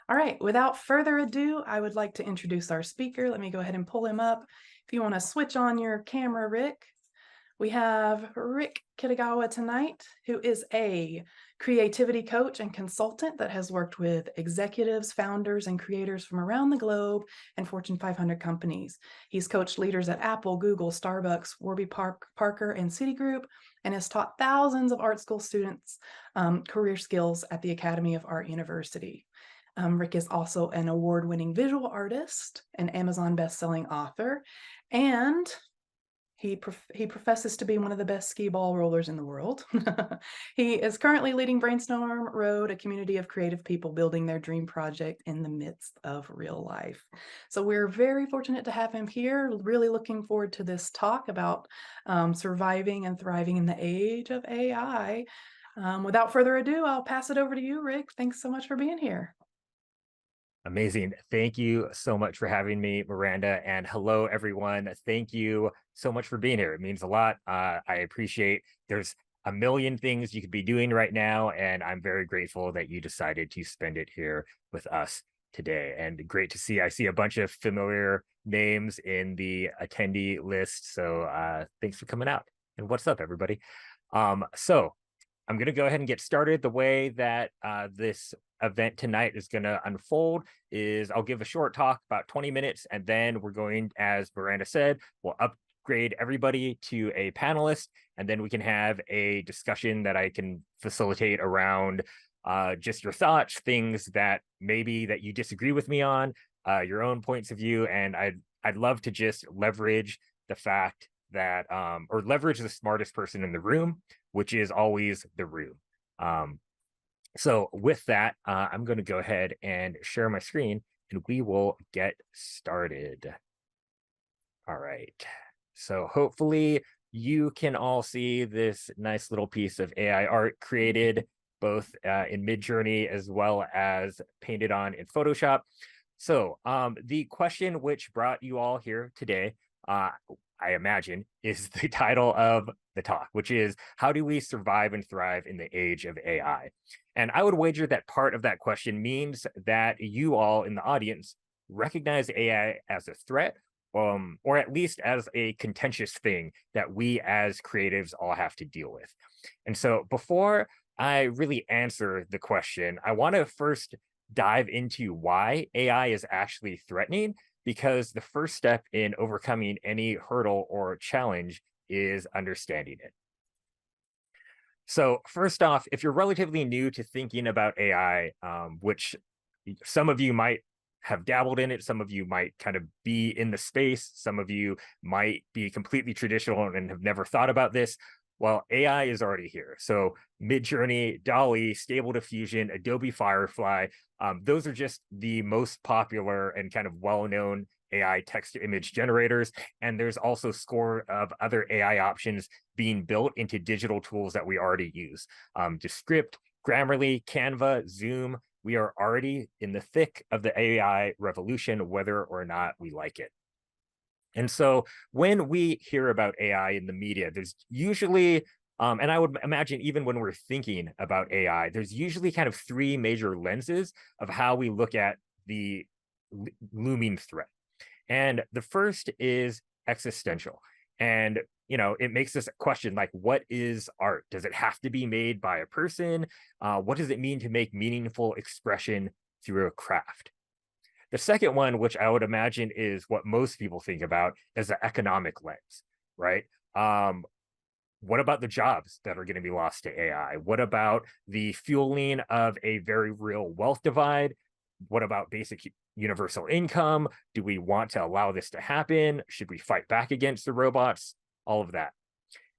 All right, without further ado, I would like to introduce our speaker. Let me go ahead and pull him up. If you want to switch on your camera, Rick, we have Rick Kitagawa tonight, who is a creativity coach and consultant that has worked with executives, founders, and creators from around the globe and Fortune 500 companies. He's coached leaders at Apple, Google, Starbucks, Warby Parker, and Citigroup, and has taught thousands of art school students career skills at the Academy of Art University. Rick is also an award-winning visual artist, an Amazon best-selling author, and he professes to be one of the best skee ball rollers in the world. He is currently leading Brainstorm Road, a community of creative people building their dream project in the midst of real life. So we're very fortunate to have him here. Really looking forward to this talk about surviving and thriving in the age of AI. Without further ado, I'll pass it over to you, Rick. Thanks so much for being here. Amazing. Thank you so much for having me, Miranda. And hello, everyone. Thank you so much for being here. It means a lot. I appreciate there's a million things you could be doing right now. And I'm very grateful that you decided to spend it here with us today. And great to see. I see a bunch of familiar names in the attendee list. So thanks for coming out. And what's up, everybody? So I'm going to go ahead and get started. The way that this event tonight is going to unfold is I'll give a short talk, about 20 minutes, and then we're going, as Miranda said, we'll upgrade everybody to a panelist, and then we can have a discussion that I can facilitate around just your thoughts, things that maybe that you disagree with me on, your own points of view, and I'd love to just leverage the fact that or leverage the smartest person in the room, which is always the room. So with that, I'm going to go ahead and share my screen and we will get started. All right. So hopefully you can all see this nice little piece of AI art created both in Midjourney as well as painted on in Photoshop. So the question which brought you all here today, I imagine, is the title of the talk, which is how do we survive and thrive in the age of AI? And I would wager that part of that question means that you all in the audience recognize AI as a threat, or at least as a contentious thing that we as creatives all have to deal with. And so before I really answer the question, I want to first dive into why AI is actually threatening, because the first step in overcoming any hurdle or challenge is understanding it. So first off, if you're relatively new to thinking about AI, which some of you might have dabbled in it, some of you might kind of be in the space, some of you might be completely traditional and have never thought about this. Well, AI is already here. So Midjourney, DALL-E, Stable Diffusion, Adobe Firefly, those are just the most popular and kind of well-known AI text to image generators. And there's also a score of other AI options being built into digital tools that we already use. Descript, Grammarly, Canva, Zoom, we are already in the thick of the AI revolution, whether or not we like it. And so when we hear about AI in the media, there's usually, and I would imagine even when we're thinking about AI, there's usually kind of three major lenses of how we look at the looming threat. And the first is existential. And, it makes us question like, what is art? Does it have to be made by a person? What does it mean to make meaningful expression through a craft? The second one, which I would imagine is what most people think about, is the economic lens, right? What about the jobs that are going to be lost to AI? What about the fueling of a very real wealth divide? What about basic universal income? Do we want to allow this to happen? Should we fight back against the robots? All of that.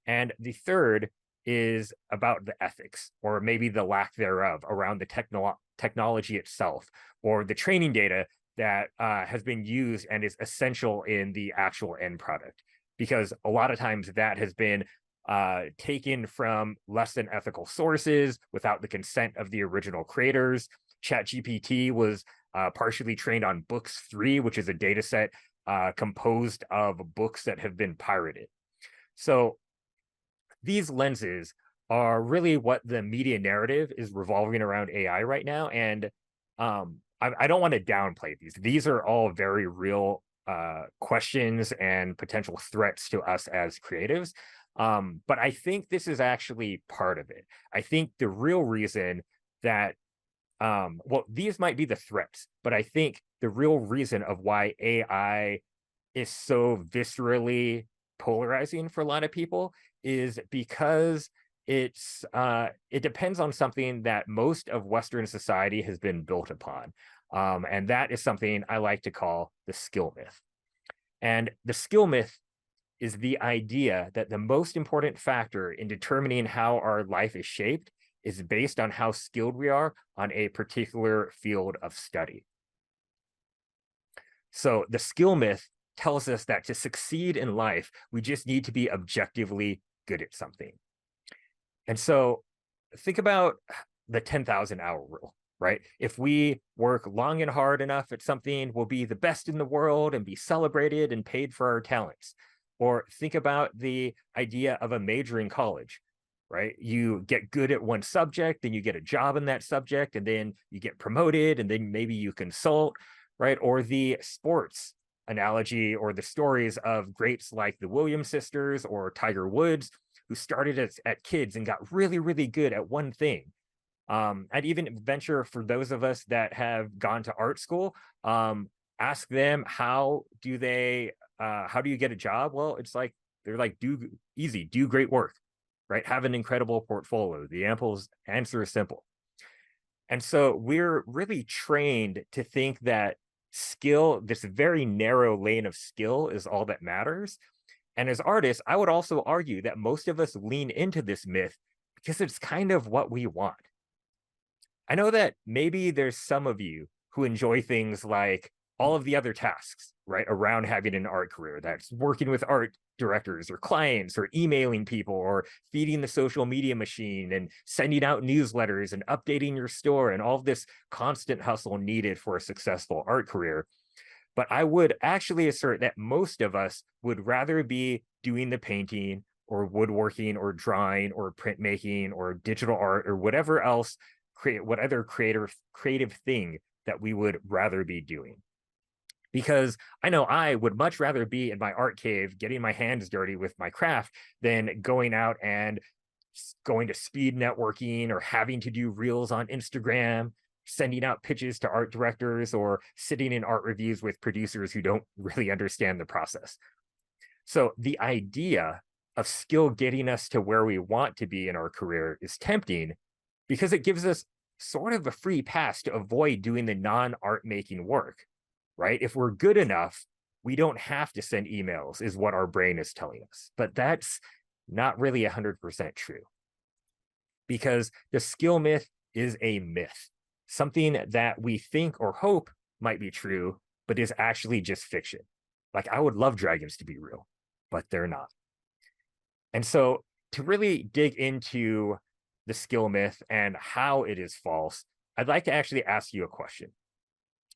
And the third is about the ethics, or maybe the lack thereof, around the technology itself, or the training data that has been used and is essential in the actual end product. Because a lot of times that has been taken from less than ethical sources without the consent of the original creators. ChatGPT was partially trained on books 3, which is a data set composed of books that have been pirated. So these lenses are really what the media narrative is revolving around AI right now. And I don't want to downplay these. These are all very real questions and potential threats to us as creatives. But I think this is actually part of it. I think the real reason that well, these might be the threats, but I think the real reason of why AI is so viscerally polarizing for a lot of people is because it depends on something that most of Western society has been built upon. And that is something I like to call the skill myth. And the skill myth is the idea that the most important factor in determining how our life is shaped is based on how skilled we are on a particular field of study. So the skill myth tells us that to succeed in life, we just need to be objectively good at something. And so think about the 10,000 hour rule, right? If we work long and hard enough at something, we'll be the best in the world and be celebrated and paid for our talents. Or think about the idea of a major in college, right? You get good at one subject, then you get a job in that subject, and then you get promoted, and then maybe you consult, right? Or the sports analogy or the stories of greats like the Williams sisters or Tiger Woods, who started at kids and got really, really good at one thing. I'd even venture for those of us that have gone to art school, ask them how do you get a job? Well, it's like they're like, do great work, right? Have an incredible portfolio. The answer is simple. And so we're really trained to think that skill, this very narrow lane of skill, is all that matters. And as artists, I would also argue that most of us lean into this myth because it's kind of what we want. I know that maybe there's some of you who enjoy things like all of the other tasks, right, around having an art career. That's working with art directors or clients or emailing people or feeding the social media machine and sending out newsletters and updating your store and all of this constant hustle needed for a successful art career. But I would actually assert that most of us would rather be doing the painting or woodworking or drawing or printmaking or digital art or whatever else, what other creative thing that we would rather be doing. Because I know I would much rather be in my art cave getting my hands dirty with my craft than going out and going to speed networking or having to do reels on Instagram, sending out pitches to art directors, or sitting in art reviews with producers who don't really understand the process. So the idea of skill getting us to where we want to be in our career is tempting because it gives us sort of a free pass to avoid doing the non-art making work, right? If we're good enough, we don't have to send emails, is what our brain is telling us. But that's not really 100% true, because the skill myth is a myth, something that we think or hope might be true, but is actually just fiction. Like, I would love dragons to be real, but they're not. And so to really dig into the skill myth and how it is false, I'd like to actually ask you a question.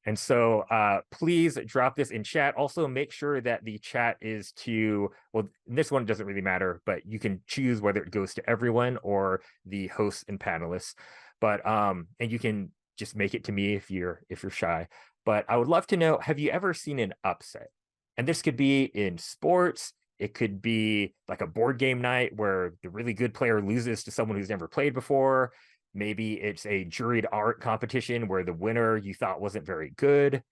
And so please drop this in chat. Also, make sure that the chat is to, well, this one doesn't really matter, but you can choose whether it goes to everyone or the hosts and panelists. But and you can just make it to me if you're shy. But I would love to know, have you ever seen an upset? And this could be in sports. It could be like a board game night where the really good player loses to someone who's never played before. Maybe it's a juried art competition where the winner you thought wasn't very good.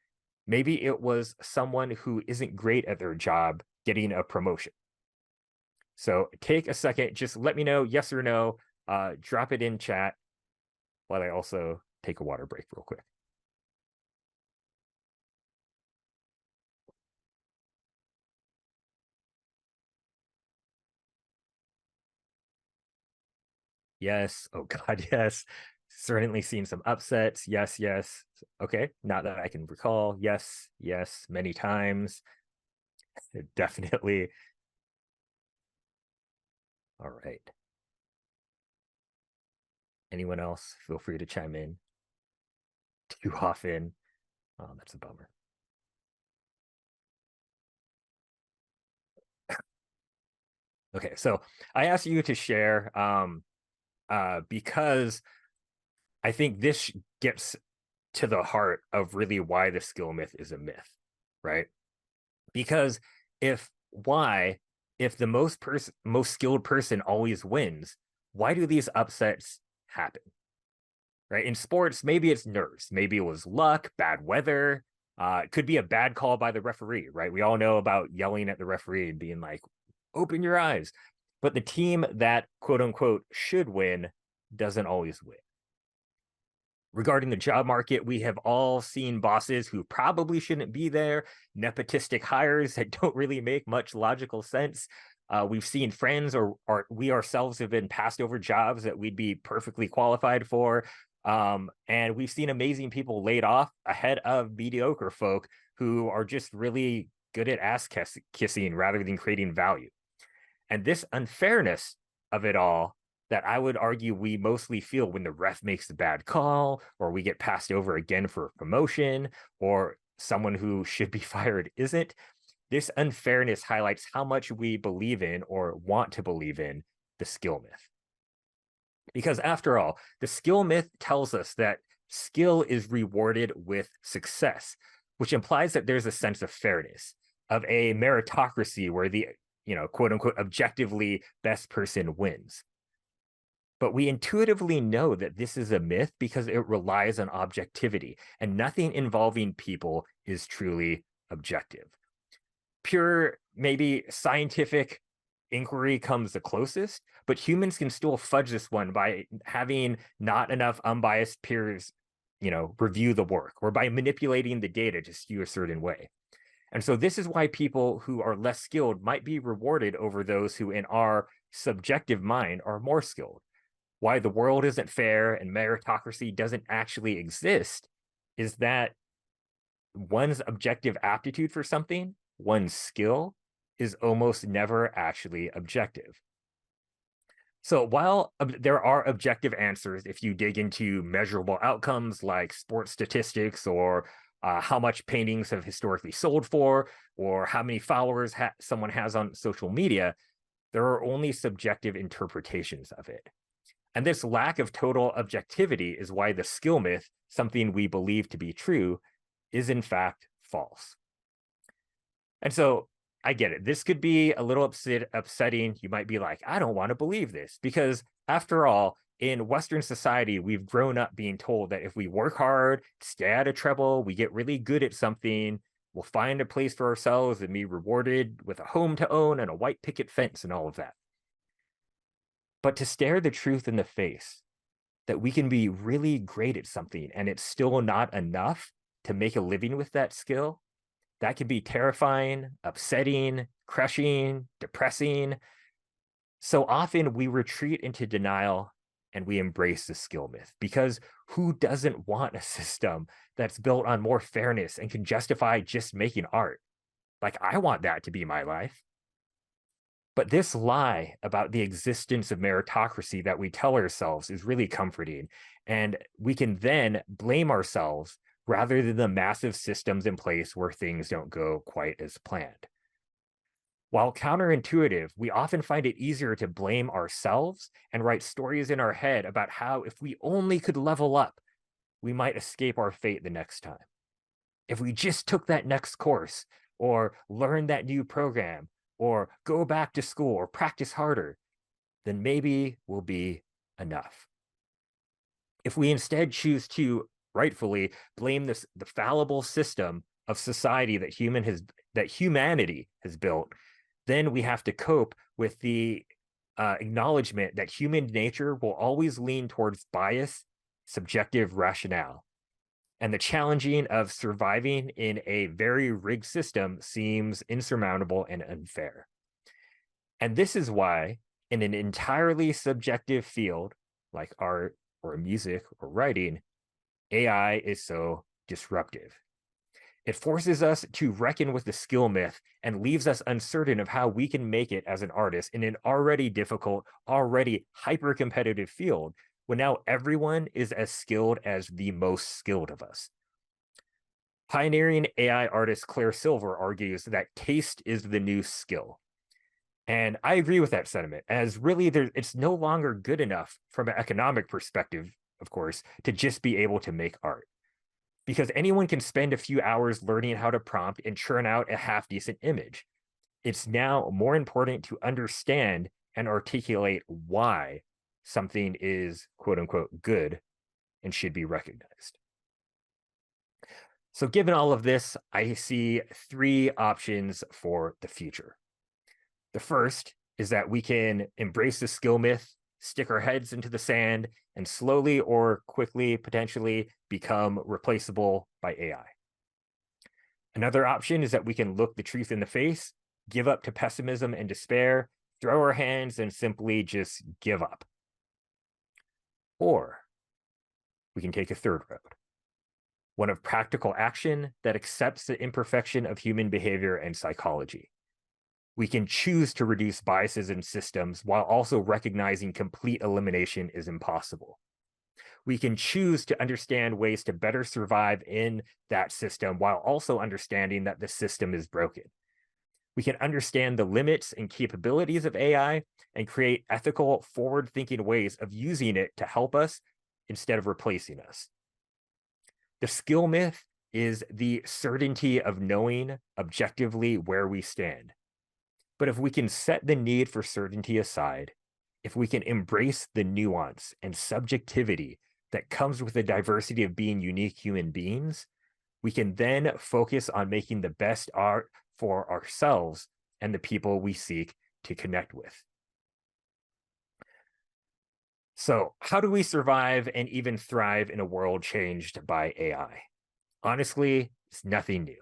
Maybe it was someone who isn't great at their job getting a promotion. So take a second, just let me know yes or no. Drop it in chat while I also take a water break real quick. Yes. Oh God, yes. Certainly seen some upsets. Yes, yes. Okay, not that I can recall. Yes, yes, many times. Definitely. All right. Anyone else? Feel free to chime in. Too often. Oh, that's a bummer. Okay, so I asked you to share because I think this gets to the heart of really why the skill myth is a myth, right? Because if why, if the most skilled person always wins, why do these upsets happen? Right? In sports, maybe it's nerves, maybe it was luck, bad weather, it could be a bad call by the referee, right? We all know about yelling at the referee and being like, open your eyes. But the team that quote unquote should win doesn't always win. Regarding the job market, we have all seen bosses who probably shouldn't be there, nepotistic hires that don't really make much logical sense. We've seen friends or we ourselves have been passed over jobs that we'd be perfectly qualified for. And we've seen amazing people laid off ahead of mediocre folk who are just really good at ass kissing rather than creating value. And this unfairness of it all that I would argue we mostly feel when the ref makes the bad call, or we get passed over again for a promotion, or someone who should be fired isn't. This unfairness highlights how much we believe in or want to believe in the skill myth. Because after all, the skill myth tells us that skill is rewarded with success, which implies that there's a sense of fairness, of a meritocracy where the, quote unquote, objectively best person wins. But we intuitively know that this is a myth because it relies on objectivity, and nothing involving people is truly objective. Pure, maybe scientific inquiry comes the closest, but humans can still fudge this one by having not enough unbiased peers, review the work, or by manipulating the data to skew a certain way. And so this is why people who are less skilled might be rewarded over those who in our subjective mind are more skilled. Why the world isn't fair and meritocracy doesn't actually exist is that one's objective aptitude for something, one's skill, is almost never actually objective. So while there are objective answers, if you dig into measurable outcomes like sports statistics or how much paintings have historically sold for, or how many followers someone has on social media, there are only subjective interpretations of it. And this lack of total objectivity is why the skill myth, something we believe to be true, is in fact false. And so I get it. This could be a little upsetting. You might be like, I don't want to believe this, because after all, in Western society, we've grown up being told that if we work hard, stay out of trouble, we get really good at something, we'll find a place for ourselves and be rewarded with a home to own and a white picket fence and all of that. But to stare the truth in the face, that we can be really great at something and it's still not enough to make a living with that skill, that can be terrifying, upsetting, crushing, depressing. So often we retreat into denial and we embrace the skill myth, because who doesn't want a system that's built on more fairness and can justify just making art? Like, I want that to be my life. But this lie about the existence of meritocracy that we tell ourselves is really comforting. And we can then blame ourselves rather than the massive systems in place where things don't go quite as planned. While counterintuitive, we often find it easier to blame ourselves and write stories in our head about how if we only could level up, we might escape our fate the next time. If we just took that next course, or learned that new program, or go back to school or practice harder, then maybe we'll be enough. If we instead choose to rightfully blame the fallible system of society that humanity has built, then we have to cope with the acknowledgement that human nature will always lean towards bias, subjective rationale. And the challenging of surviving in a very rigged system seems insurmountable and unfair. And this is why, in an entirely subjective field like art or music or writing, AI is so disruptive. It forces us to reckon with the skill myth and leaves us uncertain of how we can make it as an artist in an already difficult, already hyper-competitive field, when now everyone is as skilled as the most skilled of us. Pioneering AI artist Claire Silver argues that taste is the new skill. And I agree with that sentiment, as really it's no longer good enough from an economic perspective, of course, to just be able to make art. because anyone can spend a few hours learning how to prompt and churn out a half-decent image. It's now more important to understand and articulate why something is quote unquote good and should be recognized. So given all of this, I see three options for the future. The first is that we can embrace the skill myth, stick our heads into the sand, and slowly or quickly potentially become replaceable by AI. Another option is that we can look the truth in the face, give up to pessimism and despair, throw our hands, and simply just give up. Or we can take a third road, one of practical action that accepts the imperfection of human behavior and psychology. We can choose to reduce biases in systems while also recognizing complete elimination is impossible. We can choose to understand ways to better survive in that system while also understanding that the system is broken. We can understand the limits and capabilities of AI and create ethical, forward-thinking ways of using it to help us instead of replacing us. The skill myth is the certainty of knowing objectively where we stand. But if we can set the need for certainty aside, if we can embrace the nuance and subjectivity that comes with the diversity of being unique human beings, we can then focus on making the best art for ourselves and the people we seek to connect with. So, how do we survive and even thrive in a world changed by AI? Honestly, it's nothing new.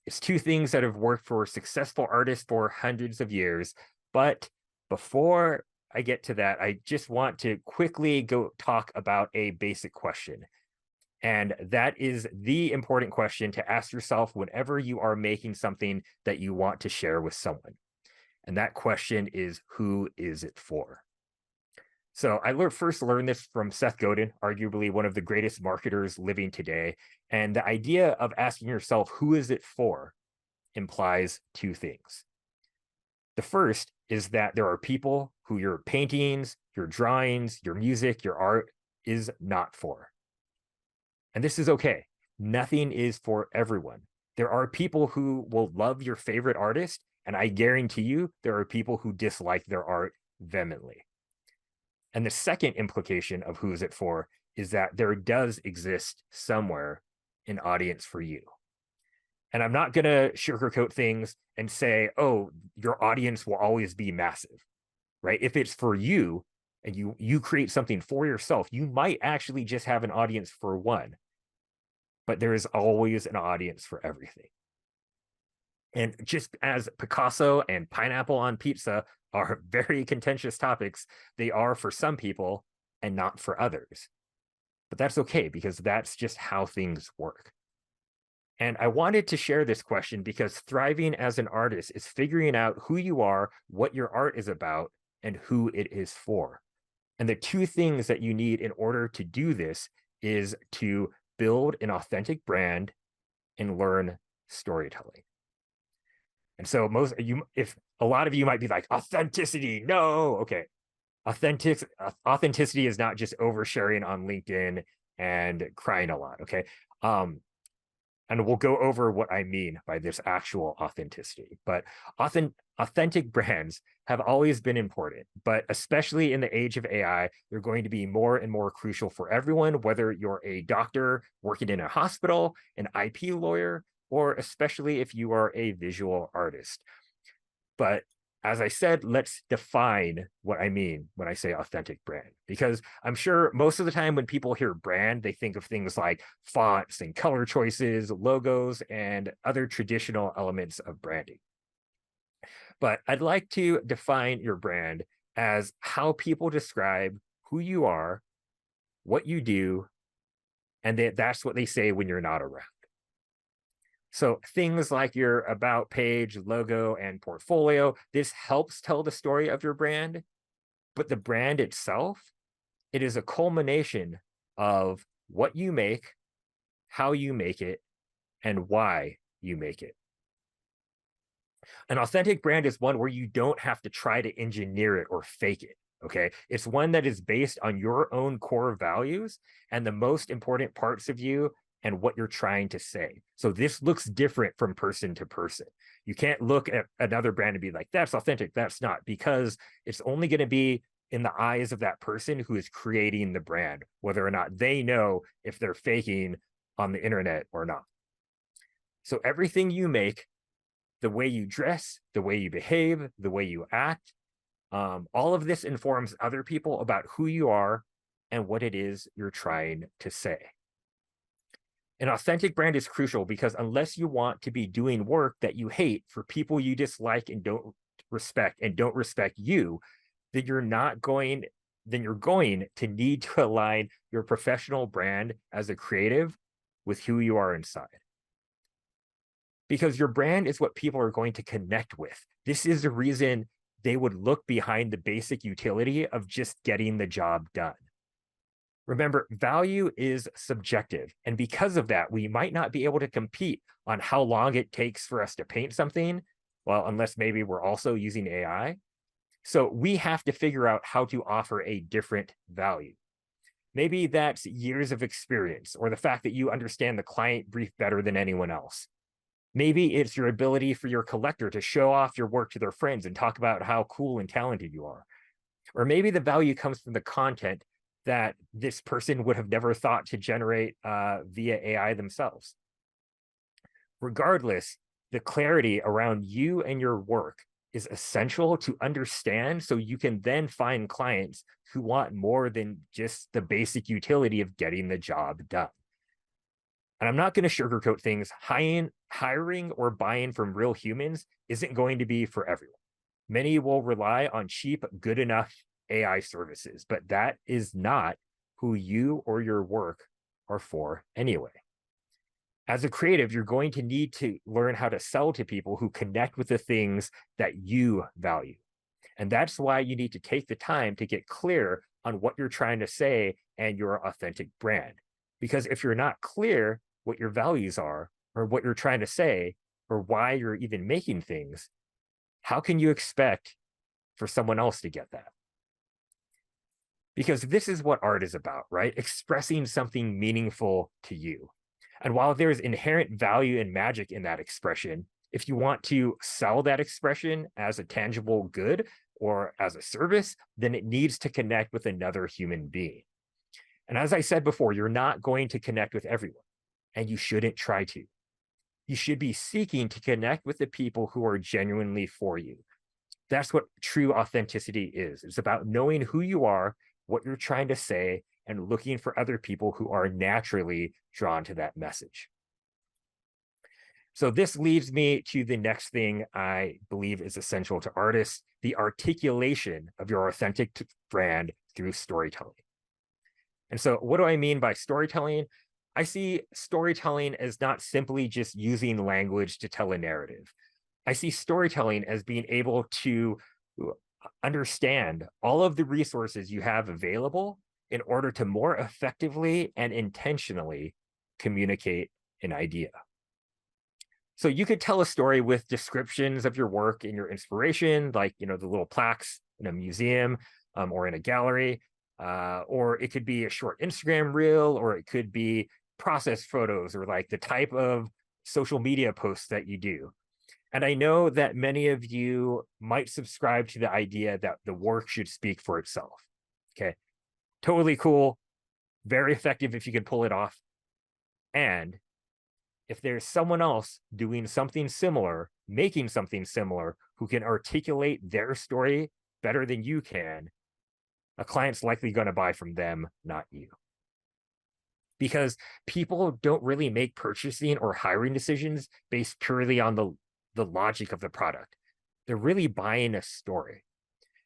It's two things that have worked for successful artists for hundreds of years. But before I get to that, I just want to quickly go talk about a basic question. And that is the important question to ask yourself whenever you are making something that you want to share with someone. And that question is, who is it for? So I first learned this from Seth Godin, arguably one of the greatest marketers living today. And the idea of asking yourself, who is it for, implies two things. The first is that there are people who your paintings, your drawings, your music, your art is not for. And this is okay. Nothing is for everyone. There are people who will love your favorite artist, and I guarantee you there are people who dislike their art vehemently. And the second implication of who is it for is that there does exist somewhere an audience for you. And I'm not going to sugarcoat things and say, oh, your audience will always be massive, right? If it's for you and you create something for yourself, you might actually just have an audience for one, but there is always an audience for everything. And just as Picasso and pineapple on pizza are very contentious topics, they are for some people and not for others. But that's okay, because that's just how things work. And I wanted to share this question because thriving as an artist is figuring out who you are, what your art is about, and who it is for. And the two things that you need in order to do this is to build an authentic brand and learn storytelling. And so if a lot of you might be like, authenticity, no, okay. Authenticity is not just oversharing on LinkedIn and crying a lot, okay? And we'll go over what I mean by this actual authenticity. But authentic brands have always been important, but especially in the age of AI, they're going to be more and more crucial for everyone, whether you're a doctor working in a hospital, an IP lawyer, or especially if you are a visual artist. But as I said, let's define what I mean when I say authentic brand, because I'm sure most of the time when people hear brand, they think of things like fonts and color choices, logos, and other traditional elements of branding. But I'd like to define your brand as how people describe who you are, what you do, and that's what they say when you're not around. So things like your about page, logo, and portfolio, this helps tell the story of your brand, but the brand itself, it is a culmination of what you make, how you make it, and why you make it. An authentic brand is one where you don't have to try to engineer it or fake it. Okay. It's one that is based on your own core values and the most important parts of you and what you're trying to say. So this looks different from person to person. You can't look at another brand and be like, that's authentic, that's not, because it's only going to be in the eyes of that person who is creating the brand, whether or not they know if they're faking on the internet or not. So everything you make, the way you dress, the way you behave, the way you act, all of this informs other people about who you are and what it is you're trying to say. An authentic brand is crucial because unless you want to be doing work that you hate for people you dislike and don't respect you, then you're going to need to align your professional brand as a creative with who you are inside. Because your brand is what people are going to connect with. This is the reason they would look behind the basic utility of just getting the job done. Remember, value is subjective. And because of that, we might not be able to compete on how long it takes for us to paint something, well, unless maybe we're also using AI. So we have to figure out how to offer a different value. Maybe that's years of experience or the fact that you understand the client brief better than anyone else. Maybe it's your ability for your collector to show off your work to their friends and talk about how cool and talented you are. Or maybe the value comes from the content that this person would have never thought to generate via AI themselves. Regardless, the clarity around you and your work is essential to understand so you can then find clients who want more than just the basic utility of getting the job done. And I'm not going to sugarcoat things. Hiring or buying from real humans isn't going to be for everyone. Many will rely on cheap, good enough AI services, but that is not who you or your work are for anyway. As a creative, you're going to need to learn how to sell to people who connect with the things that you value. And that's why you need to take the time to get clear on what you're trying to say and your authentic brand. Because if you're not clear what your values are, or what you're trying to say, or why you're even making things, how can you expect for someone else to get that? Because this is what art is about, right? Expressing something meaningful to you. And while there's inherent value and magic in that expression, if you want to sell that expression as a tangible good or as a service, then it needs to connect with another human being. And as I said before, you're not going to connect with everyone, and you shouldn't try to. You should be seeking to connect with the people who are genuinely for you. That's what true authenticity is. It's about knowing who you are, what you're trying to say, and looking for other people who are naturally drawn to that message. So this leads me to the next thing I believe is essential to artists, the articulation of your authentic brand through storytelling. And so what do I mean by storytelling? I see storytelling as not simply just using language to tell a narrative. I see storytelling as being able to understand all of the resources you have available in order to more effectively and intentionally communicate an idea. So you could tell a story with descriptions of your work and your inspiration, like, the little plaques in a museum or in a gallery, or it could be a short Instagram reel, or it could be process photos or like the type of social media posts that you do. And I know that many of you might subscribe to the idea that the work should speak for itself. Okay, totally cool, very effective if you can pull it off. And if there's someone else doing something similar, making something similar, who can articulate their story better than you can, a client's likely going to buy from them, not you. Because people don't really make purchasing or hiring decisions based purely on the logic of the product. They're really buying a story.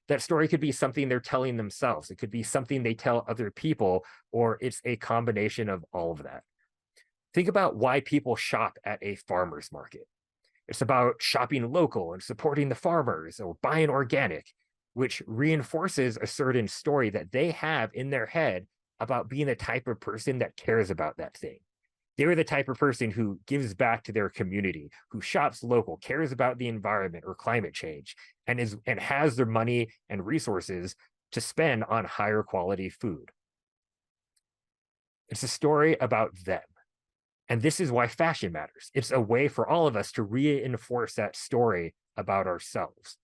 That story could be something they're telling themselves. It could be something they tell other people, or it's a combination of all of that. Think about why people shop at a farmer's market. It's about shopping local and supporting the farmers or buying organic, which reinforces a certain story that they have in their head about being the type of person that cares about that thing. They're the type of person who gives back to their community, who shops local, cares about the environment or climate change, and has their money and resources to spend on higher quality food. It's a story about them. And this is why fashion matters. It's a way for all of us to reinforce that story about ourselves.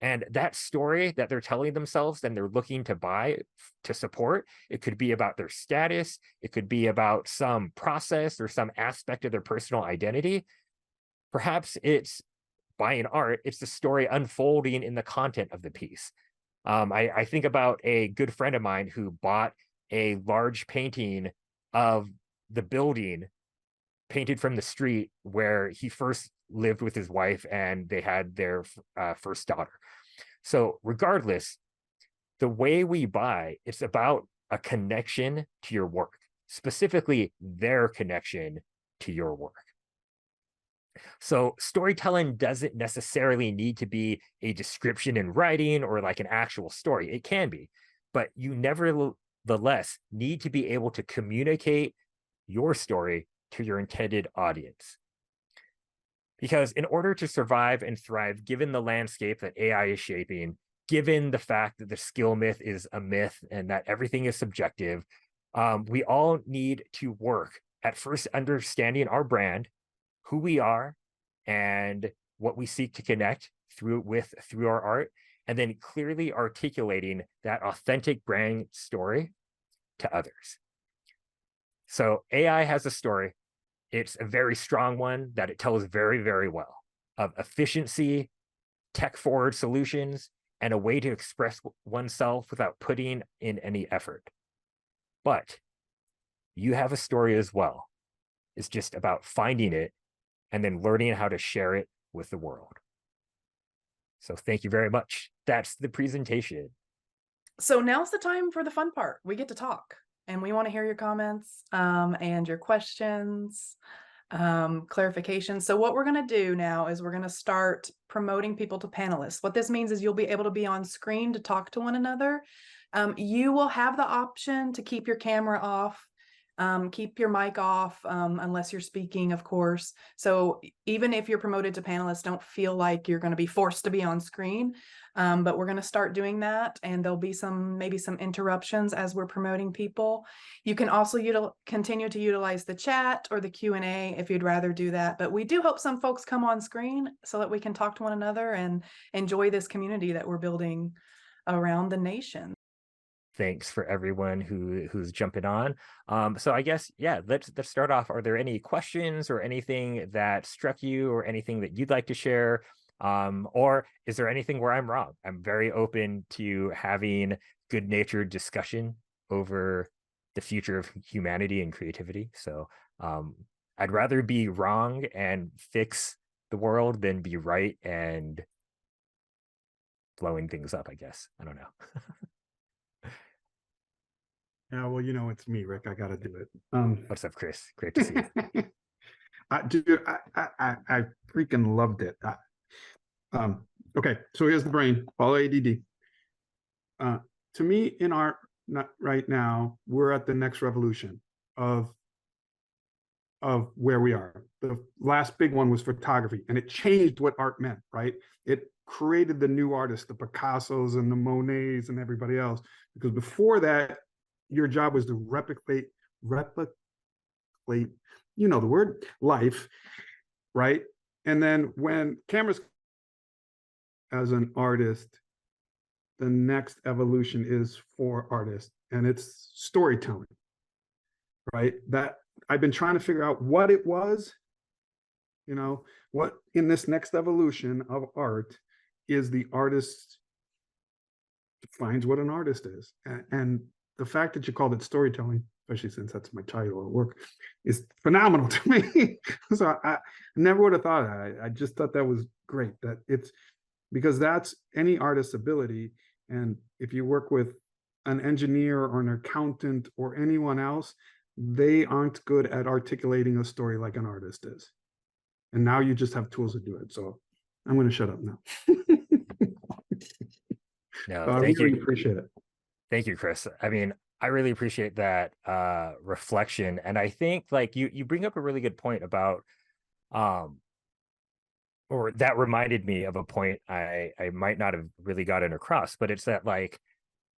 And that story that they're telling themselves and they're looking to buy to support, it could be about their status, it could be about some process or some aspect of their personal identity. Perhaps it's buying art, it's the story unfolding in the content of the piece. I think about a good friend of mine who bought a large painting of the building painted from the street where he first lived with his wife and they had their first daughter. So regardless, the way we buy, it's about a connection to your work, specifically their connection to your work. So storytelling doesn't necessarily need to be a description in writing or like an actual story. It can be, but you nevertheless need to be able to communicate your story to your intended audience. Because in order to survive and thrive, given the landscape that AI is shaping, given the fact that the skill myth is a myth and that everything is subjective, we all need to work at first understanding our brand, who we are, and what we seek to connect through our art, and then clearly articulating that authentic brand story to others. So AI has a story. It's a very strong one that it tells very, very well of efficiency, tech forward solutions, and a way to express oneself without putting in any effort. But you have a story as well. It's just about finding it and then learning how to share it with the world. So thank you very much. That's the presentation. So now's the time for the fun part. We get to talk and we want to hear your comments and your questions, clarification. So what we're going to do now is we're going to start promoting people to panelists. What this means is you'll be able to be on screen to talk to one another. You will have the option to keep your camera off. Keep your mic off unless you're speaking, of course. So even if you're promoted to panelists, don't feel like you're going to be forced to be on screen. But we're going to start doing that, and there'll be maybe some interruptions as we're promoting people. You can also continue to utilize the chat or the Q&A if you'd rather do that. But we do hope some folks come on screen so that we can talk to one another and enjoy this community that we're building around the nation. Thanks for everyone who's jumping on. So I guess, yeah, let's start off. Are there any questions or anything that struck you or anything that you'd like to share? Or is there anything where I'm wrong? I'm very open to having good-natured discussion over the future of humanity and creativity. So I'd rather be wrong and fix the world than be right and blowing things up, I guess. I don't know. Yeah, well, it's me, Rick. I got to do it. What's up, Chris? Great to see you. I freaking loved it. Okay, so here's the brain. Follow ADD. To me, in art, not right now, we're at the next revolution of where we are. The last big one was photography, and it changed what art meant. Right? It created the new artists, the Picassos and the Monets and everybody else. Because before that, your job was to replicate, the word, life, right? And then when cameras, as an artist, the next evolution is for artists, and it's storytelling, right? That I've been trying to figure out what it was, what in this next evolution of art is the artist defines what an artist is. And the fact that you called it storytelling, especially since that's my title at work, is phenomenal to me. So I never would have thought of that. I just thought that was great. That it's because that's any artist's ability. And if you work with an engineer or an accountant or anyone else, they aren't good at articulating a story like an artist is. And now you just have tools to do it. So I'm going to shut up now. No, I thank really you. appreciate it. Thank you, Chris. I mean, I really appreciate that reflection. And I think like you bring up a really good point about or that reminded me of a point I might not have really gotten across, but it's that like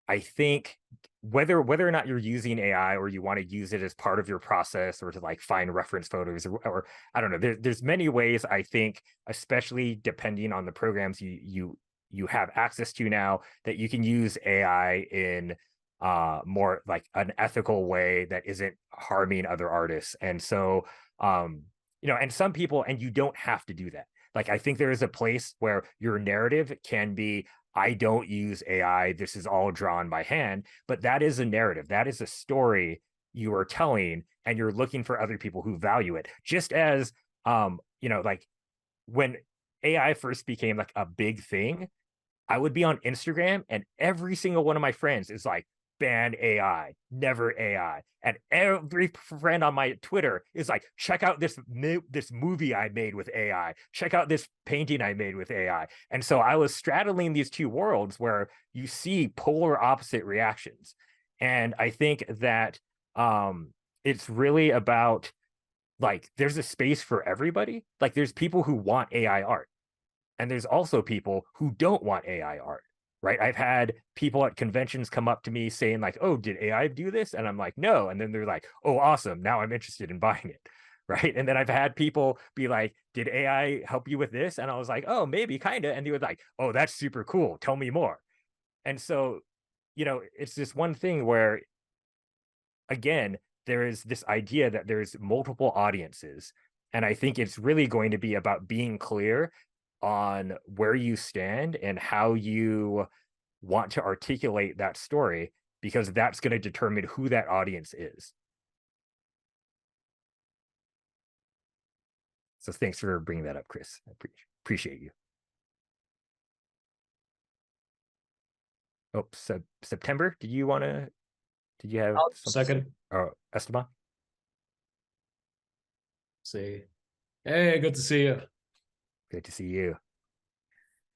I think whether or not you're using AI or you want to use it as part of your process or to like find reference photos or I don't know, there's many ways I think, especially depending on the programs you have access to now, that you can use AI in more like an ethical way that isn't harming other artists. And so you know, and some people, and you don't have to do that. Like I think there is a place where your narrative can be, I don't use AI. This is all drawn by hand, but that is a narrative. That is a story you are telling, and you're looking for other people who value it. Just as, you know, like when AI first became like a big thing, I would be on Instagram and every single one of my friends is like, ban AI, never AI. And every friend on my Twitter is like, check out this movie I made with AI. Check out this painting I made with AI. And so I was straddling these two worlds where you see polar opposite reactions. And I think that it's really about like, there's a space for everybody. Like there's people who want AI art. And there's also people who don't want AI art, right? I've had people at conventions come up to me saying like, oh, did AI do this? And I'm like, no. And then they're like, oh, awesome. Now I'm interested in buying it, right? And then I've had people be like, did AI help you with this? And I was like, oh, maybe, kind of. And they were like, oh, that's super cool. Tell me more. And so, you know, it's this one thing where, again, there is this idea that there's multiple audiences. And I think it's really going to be about being clear on where you stand and how you want to articulate that story, because that's going to determine who that audience is. So thanks for bringing that up, Chris. I appreciate you. Oh, September, did you have second? Oh, Esteban? See. Hey, good to see you. Good to see you.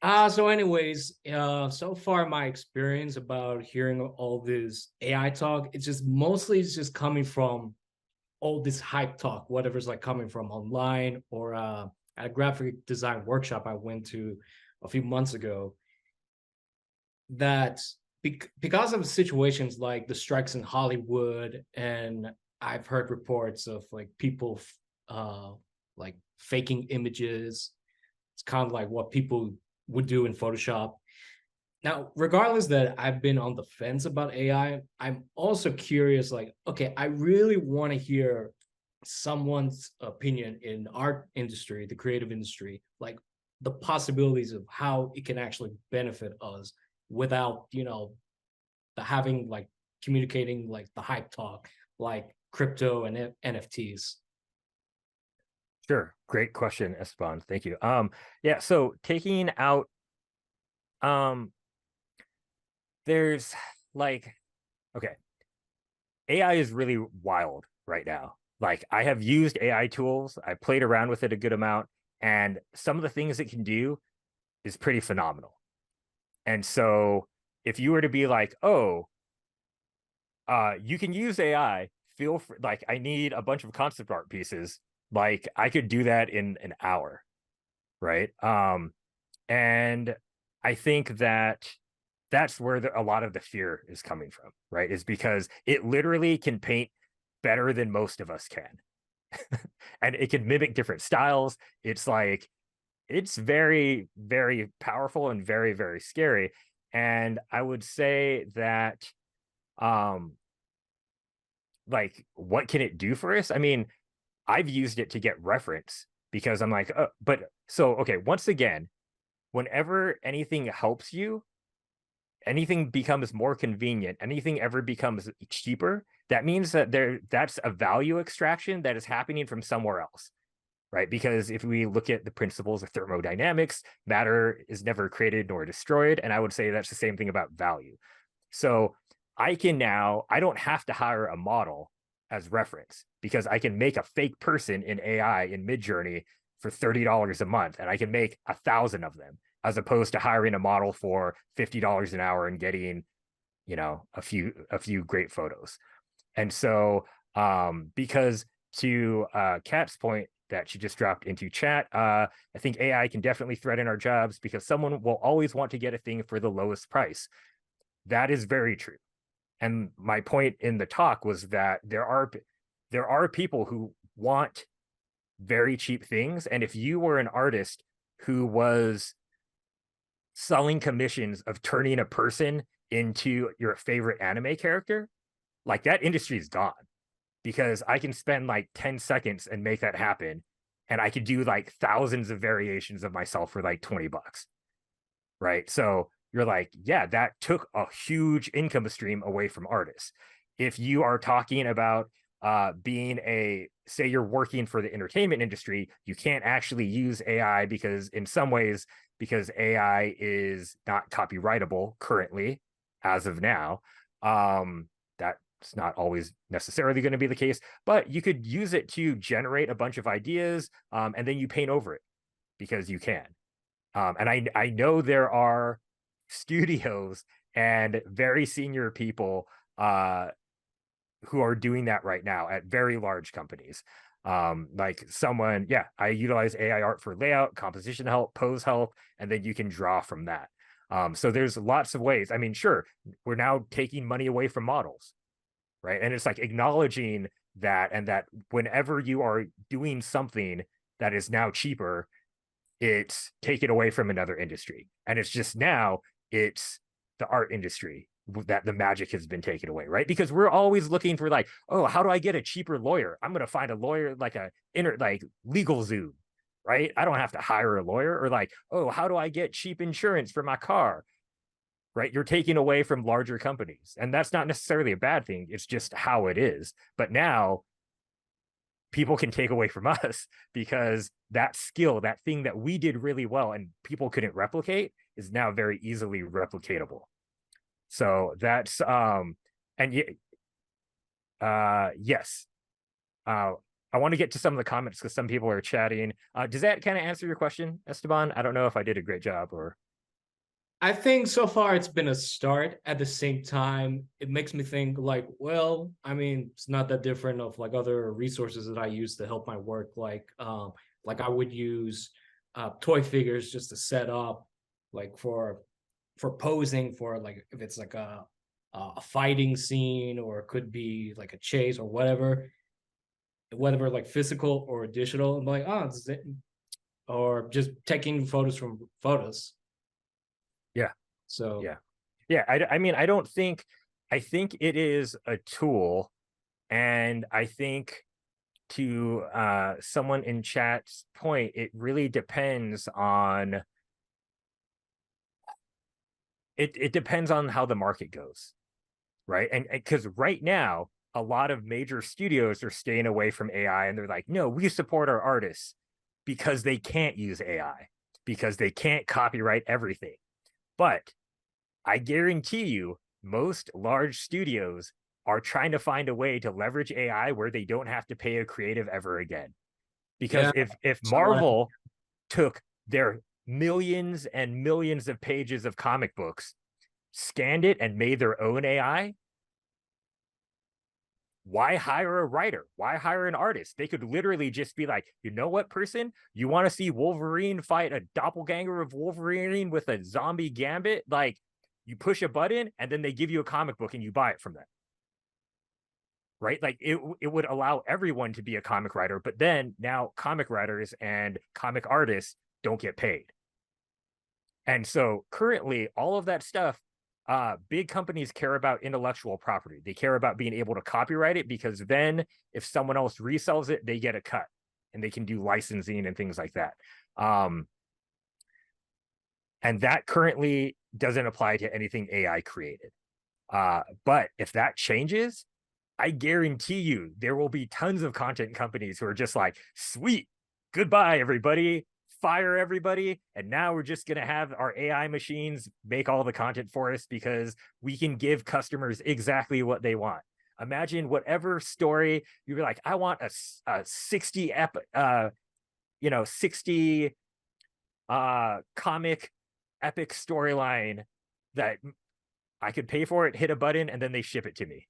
So anyways, so far my experience about hearing all this AI talk, it's just coming from all this hype talk, whatever's like coming from online or at a graphic design workshop I went to a few months ago. That because of situations like the strikes in Hollywood, and I've heard reports of like people like faking images. It's kind of like what people would do in Photoshop. Now, regardless that I've been on the fence about AI, I'm also curious, like, okay, I really want to hear someone's opinion in art industry, the creative industry, like the possibilities of how it can actually benefit us without, you know, the having like communicating like the hype talk, like crypto and NFTs. Sure. Great question, Esteban. Thank you. Yeah, so taking out there's like, okay, AI is really wild right now. Like I have used AI tools, I played around with it a good amount, and some of the things it can do is pretty phenomenal. And so if you were to be like, oh, you can use AI, feel free, like I need a bunch of concept art pieces, like I could do that in an hour, right? And I think that that's where a lot of the fear is coming from, right? Is because it literally can paint better than most of us can. And it can mimic different styles. It's like, it's very, very powerful and very, very scary. And I would say that, like, what can it do for us? I mean, I've used it to get reference because I'm like, but so, okay, once again, whenever anything helps you, anything becomes more convenient, anything ever becomes cheaper, that means that that's a value extraction that is happening from somewhere else, right? Because if we look at the principles of thermodynamics, matter is never created nor destroyed. And I would say that's the same thing about value. So I don't have to hire a model as reference because I can make a fake person in AI in Midjourney for $30 a month, and I can make 1,000 of them, as opposed to hiring a model for $50 an hour and getting, you know, a few great photos. And so, because to Kat's point that she just dropped into chat, I think AI can definitely threaten our jobs because someone will always want to get a thing for the lowest price. That is very true. And my point in the talk was that there are people who want very cheap things. And if you were an artist who was selling commissions of turning a person into your favorite anime character, like that industry is gone, because I can spend like 10 seconds and make that happen. And I could do like thousands of variations of myself for like $20. Right. So you're like, yeah, that took a huge income stream away from artists. If you are talking about being say you're working for the entertainment industry, you can't actually use AI because in some ways, because AI is not copyrightable currently as of now. That's not always necessarily going to be the case, but you could use it to generate a bunch of ideas, and then you paint over it because you can. And I know there are studios and very senior people who are doing that right now at very large companies. Like someone, yeah, I utilize AI art for layout, composition help, pose help, and then you can draw from that. So there's lots of ways. I mean, sure, we're now taking money away from models, right? And it's like acknowledging that, and that whenever you are doing something that is now cheaper, it's taken away from another industry. And it's just now it's the art industry that the magic has been taken away, right? Because we're always looking for like, oh, how do I get a cheaper lawyer? I'm going to find a lawyer like like LegalZoom, right? I don't have to hire a lawyer. Or like, oh, how do I get cheap insurance for my car? Right? You're taking away from larger companies. And that's not necessarily a bad thing. It's just how it is. But now people can take away from us because that skill, that thing that we did really well and people couldn't replicate, is now very easily replicatable. So that's and yes. I want to get to some of the comments because some people are chatting. Does that kind of answer your question, Esteban? I don't know if I did a great job or. I think so far it's been a start. At the same time, it makes me think like, well, I mean, it's not that different of like other resources that I use to help my work. Like I would use toy figures just to set up, like for posing for like if it's like a fighting scene, or it could be like a chase or whatever like physical or digital. I'm like, oh, this is it. Or just taking photos from photos. Yeah. So yeah. I mean, I think it is a tool, and I think to someone in chat's point, it really depends on it depends on how the market goes, right? And because right now a lot of major studios are staying away from AI, and they're like, no, we support our artists because they can't use AI, because they can't copyright everything. But I guarantee you, most large studios are trying to find a way to leverage AI where they don't have to pay a creative ever again. Because if Marvel took their millions and millions of pages of comic books, scanned it, and made their own AI, why hire a writer? Why hire an artist? They could literally just be like, you know what, person? You want to see Wolverine fight a doppelganger of Wolverine with a zombie gambit? Like, you push a button and then they give you a comic book and you buy it from them. Right? Like it would allow everyone to be a comic writer, but then now comic writers and comic artists don't get paid. And so currently all of that stuff, big companies care about intellectual property. They care about being able to copyright it, because then if someone else resells it, they get a cut and they can do licensing and things like that. And that currently doesn't apply to anything AI created. But if that changes, I guarantee you there will be tons of content companies who are just like, sweet, goodbye, everybody. Fire everybody, and now we're just going to have our AI machines make all the content for us because we can give customers exactly what they want. Imagine whatever story you're like, I want a 60 60 comic epic storyline that I could pay for it, hit a button, and then they ship it to me.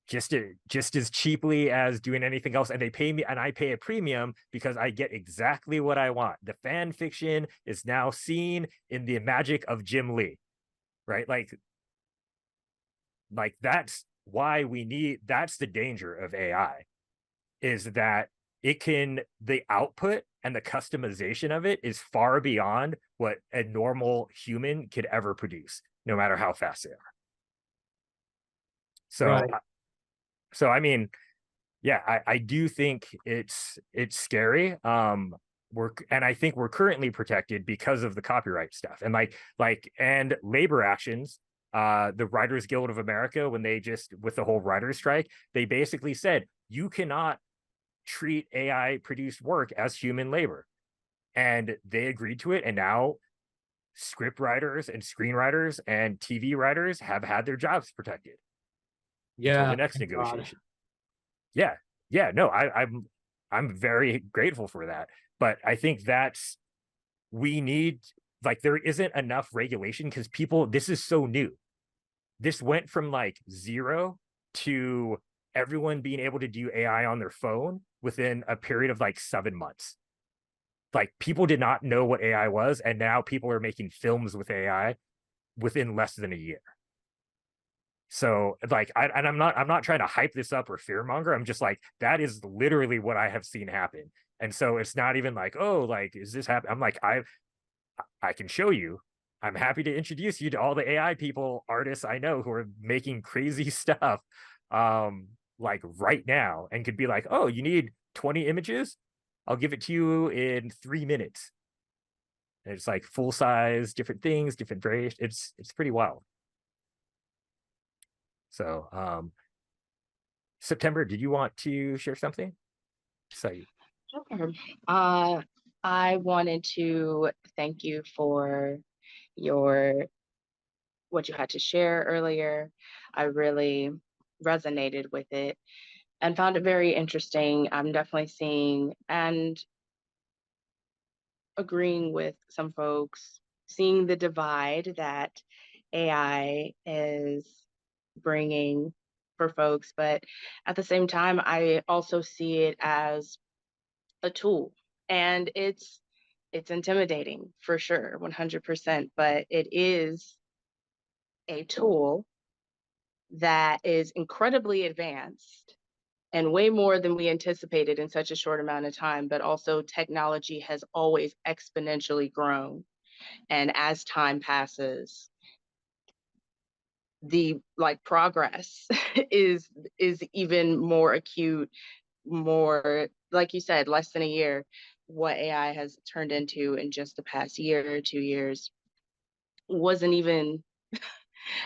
Just as cheaply as doing anything else, and they pay me, and I pay a premium because I get exactly what I want. The fan fiction is now seen in the magic of Jim Lee. right? Like that's why that's the danger of AI, is that the output and the customization of it is far beyond what a normal human could ever produce, no matter how fast they are. So, Right. so I mean, yeah, I do think it's scary. And I think we're currently protected because of the copyright stuff and and labor actions. The Writers Guild of America, when they with the whole writer's strike, they basically said you cannot treat AI produced work as human labor. And they agreed to it. And now script writers and screenwriters and TV writers have had their jobs protected until the Yeah. next Thank God. negotiation. Yeah. Yeah. No, I'm very grateful for that. But I think we need, like, there isn't enough regulation because this is so new. This went from like 0 to everyone being able to do AI on their phone within a period of like 7 months. Like, people did not know what AI was, and now people are making films with AI within less than a year. So like, I'm not trying to hype this up or fearmonger. I'm just like, that is literally what I have seen happen. And so it's not even like, oh, like, is this happening? I'm like, I can show you. I'm happy to introduce you to all the AI people, artists I know who are making crazy stuff, like right now, and could be like, oh, you need 20 images? I'll give it to you in 3 minutes. And it's like full size, different things, different variations. It's pretty wild. So, September, did you want to share something? So, Sure. I wanted to thank you for your what you had to share earlier. I really resonated with it and found it very interesting. I'm definitely seeing and agreeing with some folks, seeing the divide that AI is bringing for folks, but at the same time, I also see it as a tool, and it's intimidating for sure, 100%, but it is a tool that is incredibly advanced and way more than we anticipated in such a short amount of time. But also, technology has always exponentially grown, and as time passes, the progress is even more acute, more, like you said, less than a year. What AI has turned into in just the past year or 2 years wasn't even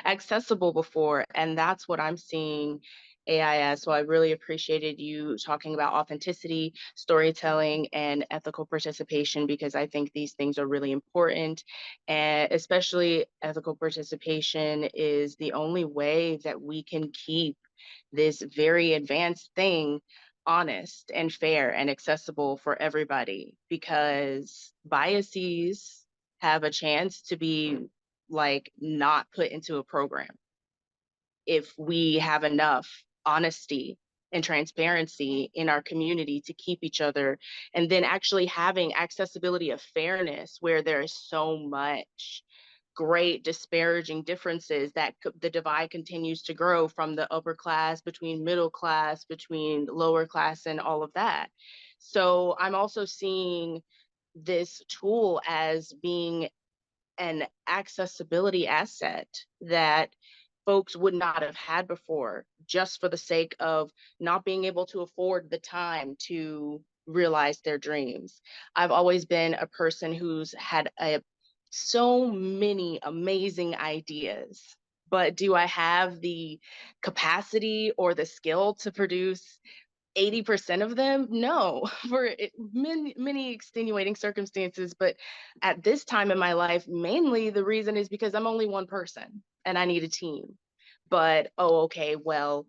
accessible before. And that's what I'm seeing AI as. So I really appreciated you talking about authenticity, storytelling, and ethical participation, because I think these things are really important. And especially ethical participation is the only way that we can keep this very advanced thing honest and fair and accessible for everybody, because biases have a chance to be not put into a program if we have enough honesty and transparency in our community to keep each other, and then actually having accessibility of fairness where there is so much great disparaging differences that the divide continues to grow from the upper class, between middle class, between lower class, and all of that. So I'm also seeing this tool as being an accessibility asset that folks would not have had before, just for the sake of not being able to afford the time to realize their dreams. I've always been a person who's had so many amazing ideas, but do I have the capacity or the skill to produce 80% of them? No, for many extenuating circumstances. But at this time in my life, mainly the reason is because I'm only one person and I need a team. But, oh, okay, well,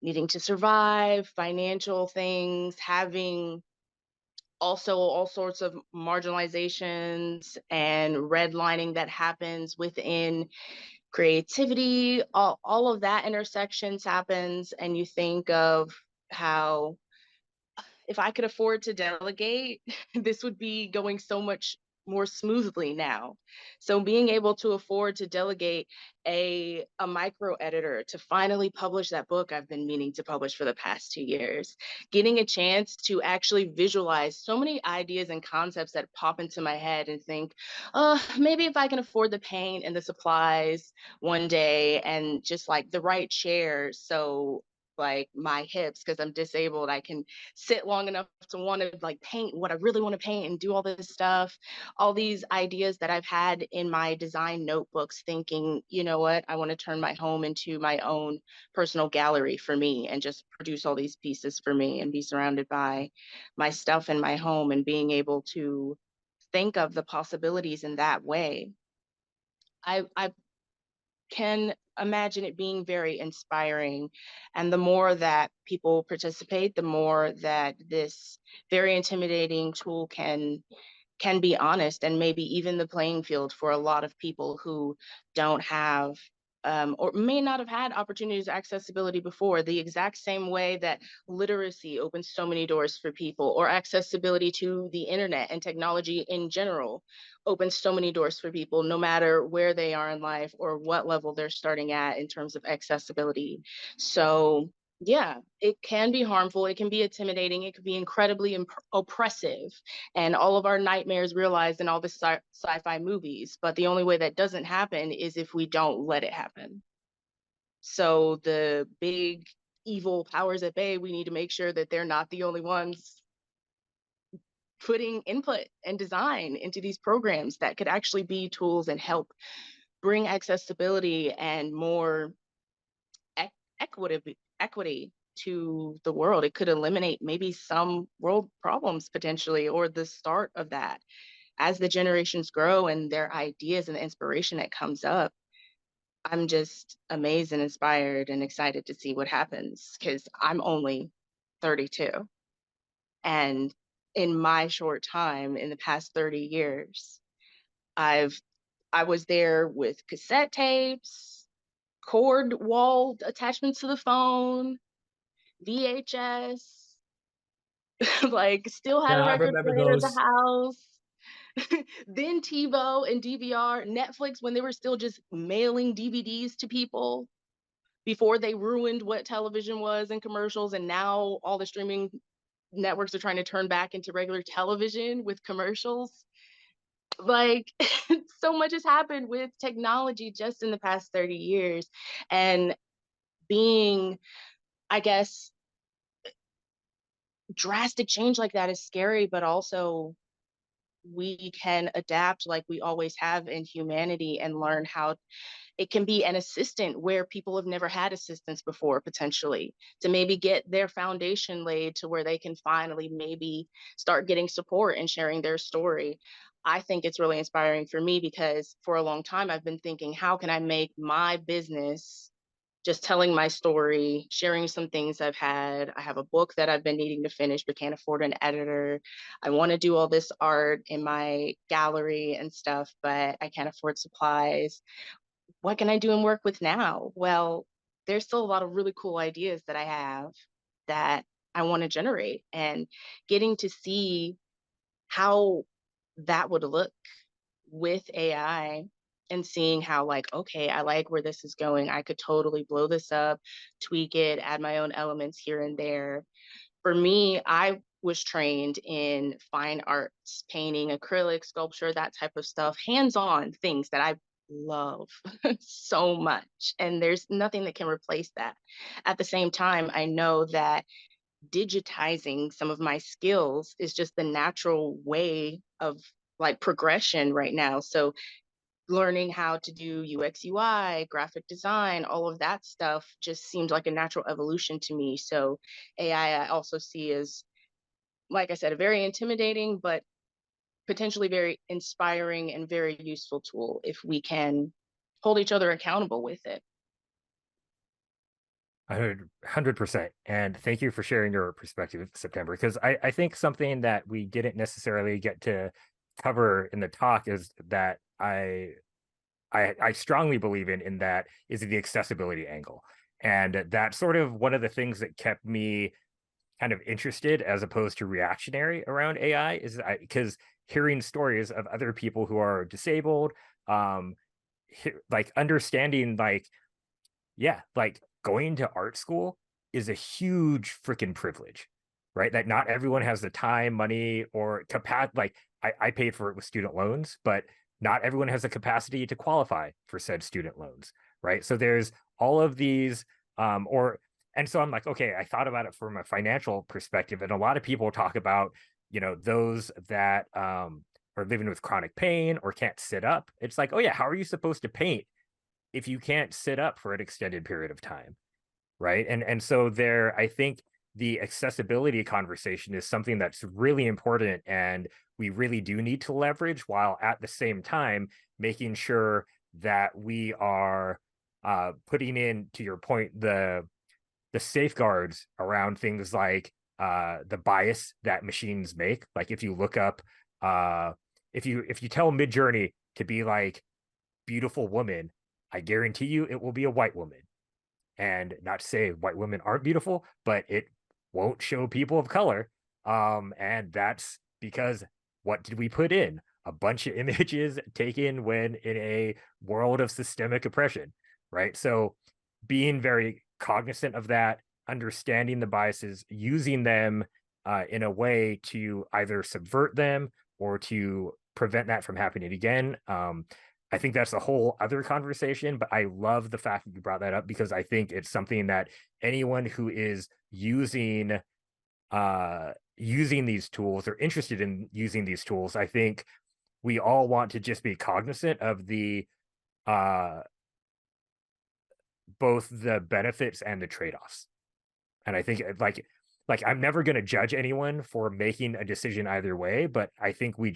needing to survive, financial things, having also all sorts of marginalizations and redlining that happens within creativity, all of that intersections happens. And you think of how, if I could afford to delegate, this would be going so much more smoothly now. So being able to afford to delegate a micro editor to finally publish that book I've been meaning to publish for the past 2 years, getting a chance to actually visualize so many ideas and concepts that pop into my head and think, maybe if I can afford the paint and the supplies one day and just like the right chair, so like my hips, because I'm disabled, I can sit long enough to want to like paint what I really want to paint and do all this stuff, all these ideas that I've had in my design notebooks, thinking, you know what, I want to turn my home into my own personal gallery for me and just produce all these pieces for me and be surrounded by my stuff in my home, and being able to think of the possibilities in that way. I can imagine it being very inspiring. And the more that people participate, the more that this very intimidating tool can be honest, and maybe even the playing field for a lot of people who don't have or may not have had opportunities or accessibility before, the exact same way that literacy opens so many doors for people, or accessibility to the internet and technology in general opens so many doors for people, no matter where they are in life or what level they're starting at in terms of accessibility. So yeah, it can be harmful, it can be intimidating, it can be incredibly oppressive, and all of our nightmares realized in all the sci-fi movies. But the only way that doesn't happen is if we don't let it happen. So the big evil powers at bay, we need to make sure that they're not the only ones putting input and design into these programs that could actually be tools and help bring accessibility and more equity to the world. It could eliminate maybe some world problems potentially, or the start of that. As the generations grow and their ideas and the inspiration that comes up, I'm just amazed and inspired and excited to see what happens, because I'm only 32. And in my short time, in the past 30 years, I've I was there with cassette tapes, cord wall attachments to the phone, VHS, like still had a Yeah, I record remember player in the those. house. Then TiVo and DVR, Netflix, when they were still just mailing DVDs to people before they ruined what television was and commercials. And now all the streaming networks are trying to turn back into regular television with commercials. Like, so much has happened with technology just in the past 30 years. And being, I guess, drastic change like that is scary, but also we can adapt like we always have in humanity and learn how it can be an assistant where people have never had assistance before, potentially, to maybe get their foundation laid to where they can finally maybe start getting support and sharing their story. I think it's really inspiring for me, because for a long time I've been thinking, how can I make my business just telling my story, sharing some things I've had. I have a book that I've been needing to finish but can't afford an editor. I want to do all this art in my gallery and stuff, but I can't afford supplies. What can I do and work with now? Well, there's still a lot of really cool ideas that I have that I want to generate, and getting to see how that would look with AI, and seeing how, like, okay, I like where this is going. I could totally blow this up, tweak it, add my own elements here and there. For me, I was trained in fine arts, painting, acrylic, sculpture, that type of stuff, hands-on things that I love so much. And there's nothing that can replace that. At the same time, I know that digitizing some of my skills is just the natural way of like progression right now. So learning how to do UX, UI, graphic design, all of that stuff just seems like a natural evolution to me. So AI, I also see as, like I said, a very intimidating, but potentially very inspiring and very useful tool if we can hold each other accountable with it. 100%. And thank you for sharing your perspective, September, because I think something that we didn't necessarily get to cover in the talk is that I strongly believe in that is the accessibility angle. And that's sort of one of the things that kept me kind of interested as opposed to reactionary around AI, is because hearing stories of other people who are disabled, like understanding, like, yeah, like going to art school is a huge freaking privilege, right? That not everyone has the time, money, or capacity. Like I paid for it with student loans, but not everyone has the capacity to qualify for said student loans, right? So there's all of these, and so I'm like, okay, I thought about it from a financial perspective, and a lot of people talk about, those that are living with chronic pain or can't sit up. It's like, oh yeah, how are you supposed to paint if you can't sit up for an extended period of time, right? And so there, I think the accessibility conversation is something that's really important, and we really do need to leverage, while at the same time making sure that we are putting in, to your point, the safeguards around things like the bias that machines make. Like if you look up, if you tell Midjourney to be like beautiful woman, I guarantee you it will be a white woman. And not to say white women aren't beautiful, but it won't show people of color. And that's because, what did we put in? A bunch of images taken when in a world of systemic oppression, right? So being very cognizant of that, understanding the biases, using them in a way to either subvert them or to prevent that from happening again. I think that's a whole other conversation, but I love the fact that you brought that up, because I think it's something that anyone who is using these tools, or interested in using these tools, I think we all want to just be cognizant of the both the benefits and the trade-offs. And I think like I'm never going to judge anyone for making a decision either way, but I think we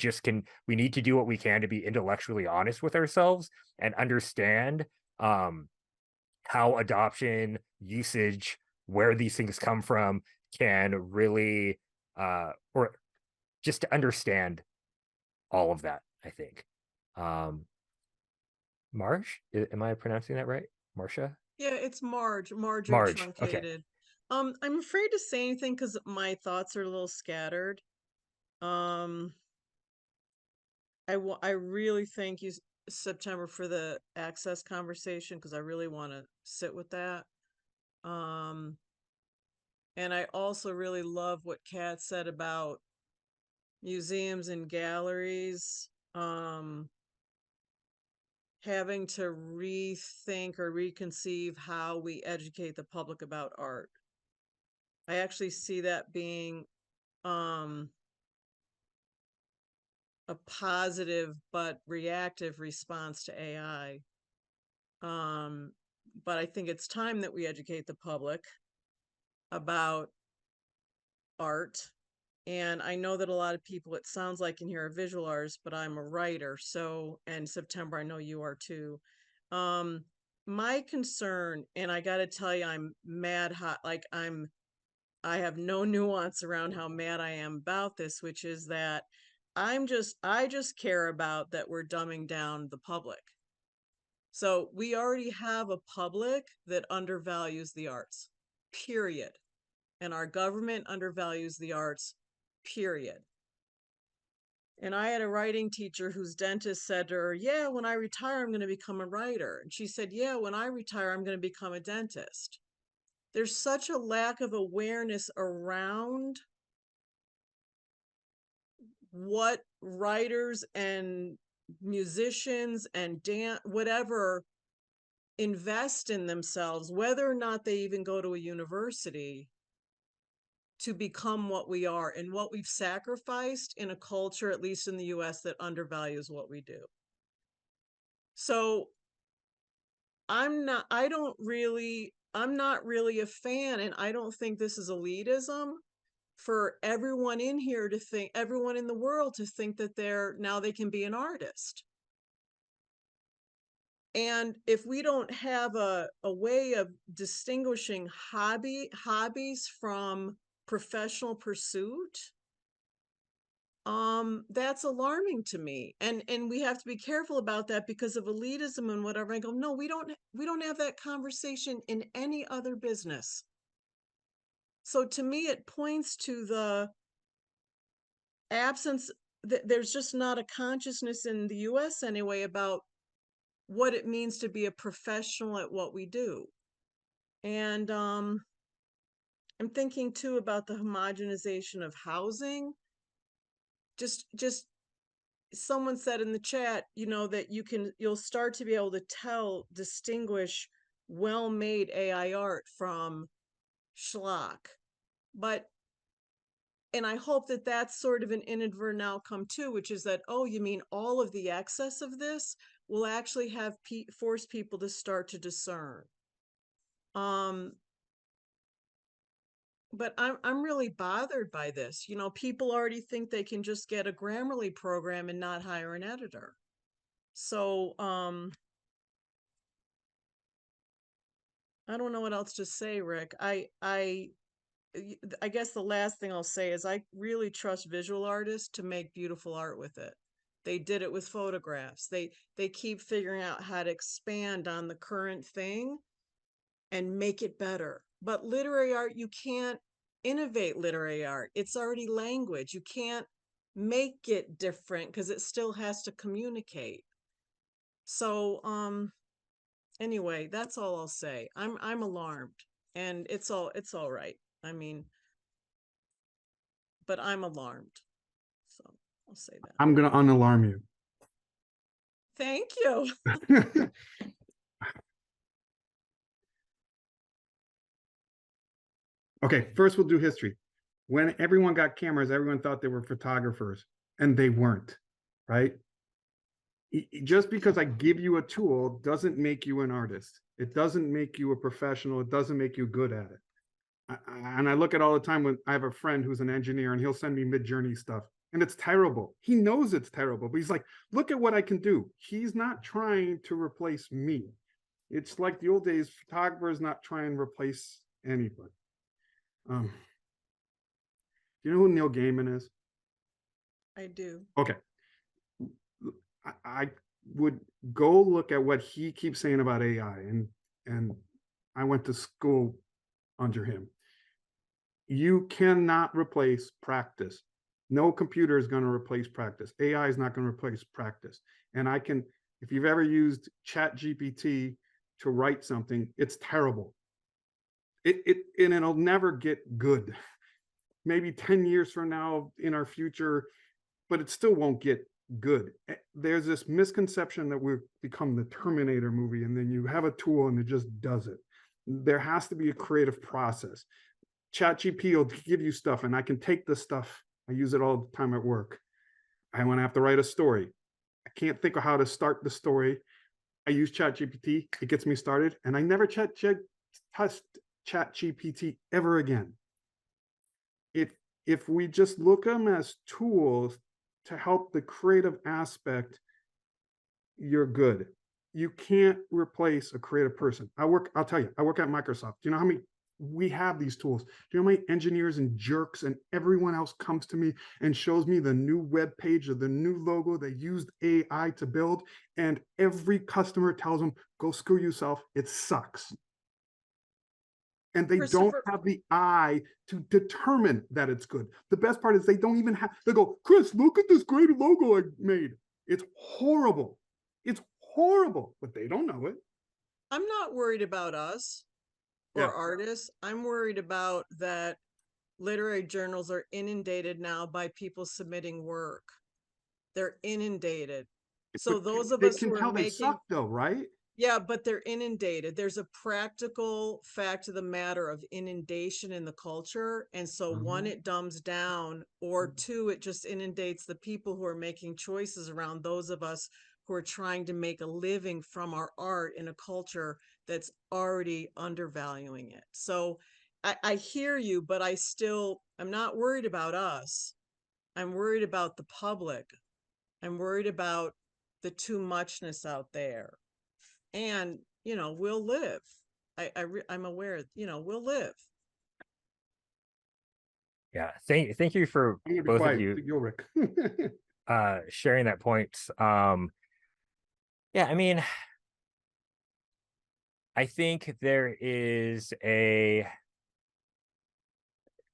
need to do what we can to be intellectually honest with ourselves and understand how adoption, usage, where these things come from can really or just to understand all of that, I think. Marsh, am I pronouncing that right? Marcia? Yeah, it's Marge or Marge. Okay. truncated. I'm afraid to say anything because my thoughts are a little scattered. Um, I really thank you, September, for the access conversation, because I really want to sit with that. Um, and I also really love what Kat said about museums and galleries having to rethink or reconceive how we educate the public about art. I actually see that being a positive but reactive response to AI. But I think it's time that we educate the public about art. And I know that a lot of people, it sounds like in here, are visual artists, but I'm a writer. So, and September, I know you are too. My concern, and I got to tell you, I'm mad hot, like I have no nuance around how mad I am about this, which is that I just care about that we're dumbing down the public. So we already have a public that undervalues the arts, period. And our government undervalues the arts, period. And I had a writing teacher whose dentist said to her, yeah, when I retire, I'm going to become a writer. And she said, yeah, when I retire, I'm going to become a dentist. There's such a lack of awareness around what writers and musicians and dance, whatever, invest in themselves, whether or not they even go to a university, to become what we are and what we've sacrificed in a culture, at least in the US, that undervalues what we do. So I'm not really a fan, and I don't think this is elitism, for everyone in here to think, everyone in the world to think that they can be an artist. And if we don't have a way of distinguishing hobbies from professional pursuit, that's alarming to me. And we have to be careful about that because of elitism and whatever. I go, no, we don't have that conversation in any other business. So to me, it points to the absence there's just not a consciousness in the US anyway about what it means to be a professional at what we do. And I'm thinking too about the homogenization of housing. Just someone said in the chat, you know, that you'll start to be able to distinguish well-made AI art from schlock. And I hope that that's sort of an inadvertent outcome too, which is that, oh, you mean all of the excess of this will actually have force people to start to discern. But I'm really bothered by this. You know, people already think they can just get a Grammarly program and not hire an editor. So I don't know what else to say, Rick. I guess the last thing I'll say is I really trust visual artists to make beautiful art with it. They did it with photographs. They keep figuring out how to expand on the current thing and make it better. But literary art, you can't innovate literary art. It's already language. You can't make it different because it still has to communicate. So anyway, that's all I'll say. I'm alarmed, and it's all right. I mean, but I'm alarmed. So I'll say that. I'm going to unalarm you. Thank you. Okay, first we'll do history. When everyone got cameras, everyone thought they were photographers, and they weren't, right? Just because I give you a tool doesn't make you an artist. It doesn't make you a professional. It doesn't make you good at it. And I look at all the time when I have a friend who's an engineer and he'll send me Midjourney stuff and it's terrible. He knows it's terrible, but he's like, look at what I can do. He's not trying to replace me. It's like the old days, photographers not trying to replace anybody. Do you know who Neil Gaiman is? I do. Okay. I would go look at what he keeps saying about AI, and I went to school under him. You cannot replace practice. No computer is going to replace practice. AI is not going to replace practice. And if you've ever used ChatGPT to write something, it's terrible. And it'll never get good. Maybe 10 years from now in our future, but it still won't get good. There's this misconception that we've become the Terminator movie, and then you have a tool and it just does it. There has to be a creative process. ChatGPT will give you stuff, and I can take this stuff. I use it all the time at work. I want to have to write a story. I can't think of how to start the story. I use ChatGPT. It gets me started, and I never touch ChatGPT ever again. If we just look at them as tools to help the creative aspect, you're good. You can't replace a creative person. I'll tell you, I work at Microsoft. Do you know how many we have these tools? Do you know how many engineers and jerks and everyone else comes to me and shows me the new web page or the new logo they used AI to build, and every customer tells them, go screw yourself, it sucks. And they don't have the eye to determine that it's good. The best part is they don't even have, they go, Chris, look at this great logo I made. It's horrible. It's horrible, but they don't know it. I'm not worried about us or artists. I'm worried about that literary journals are inundated now by people submitting work. They're inundated. So but those of us who are they suck though, right? Yeah, but they're inundated. There's a practical fact of the matter of inundation in the culture. And so one, it dumbs down, or two, it just inundates the people who are making choices around those of us who are trying to make a living from our art in a culture that's already undervaluing it. So I hear you, but I'm not worried about us. I'm worried about the public. I'm worried about the too muchness out there. And, you know, we'll live. I'm aware, you know, we'll live. Yeah. Thank you for both of you Rick. sharing that point. Yeah, I mean, I think there is I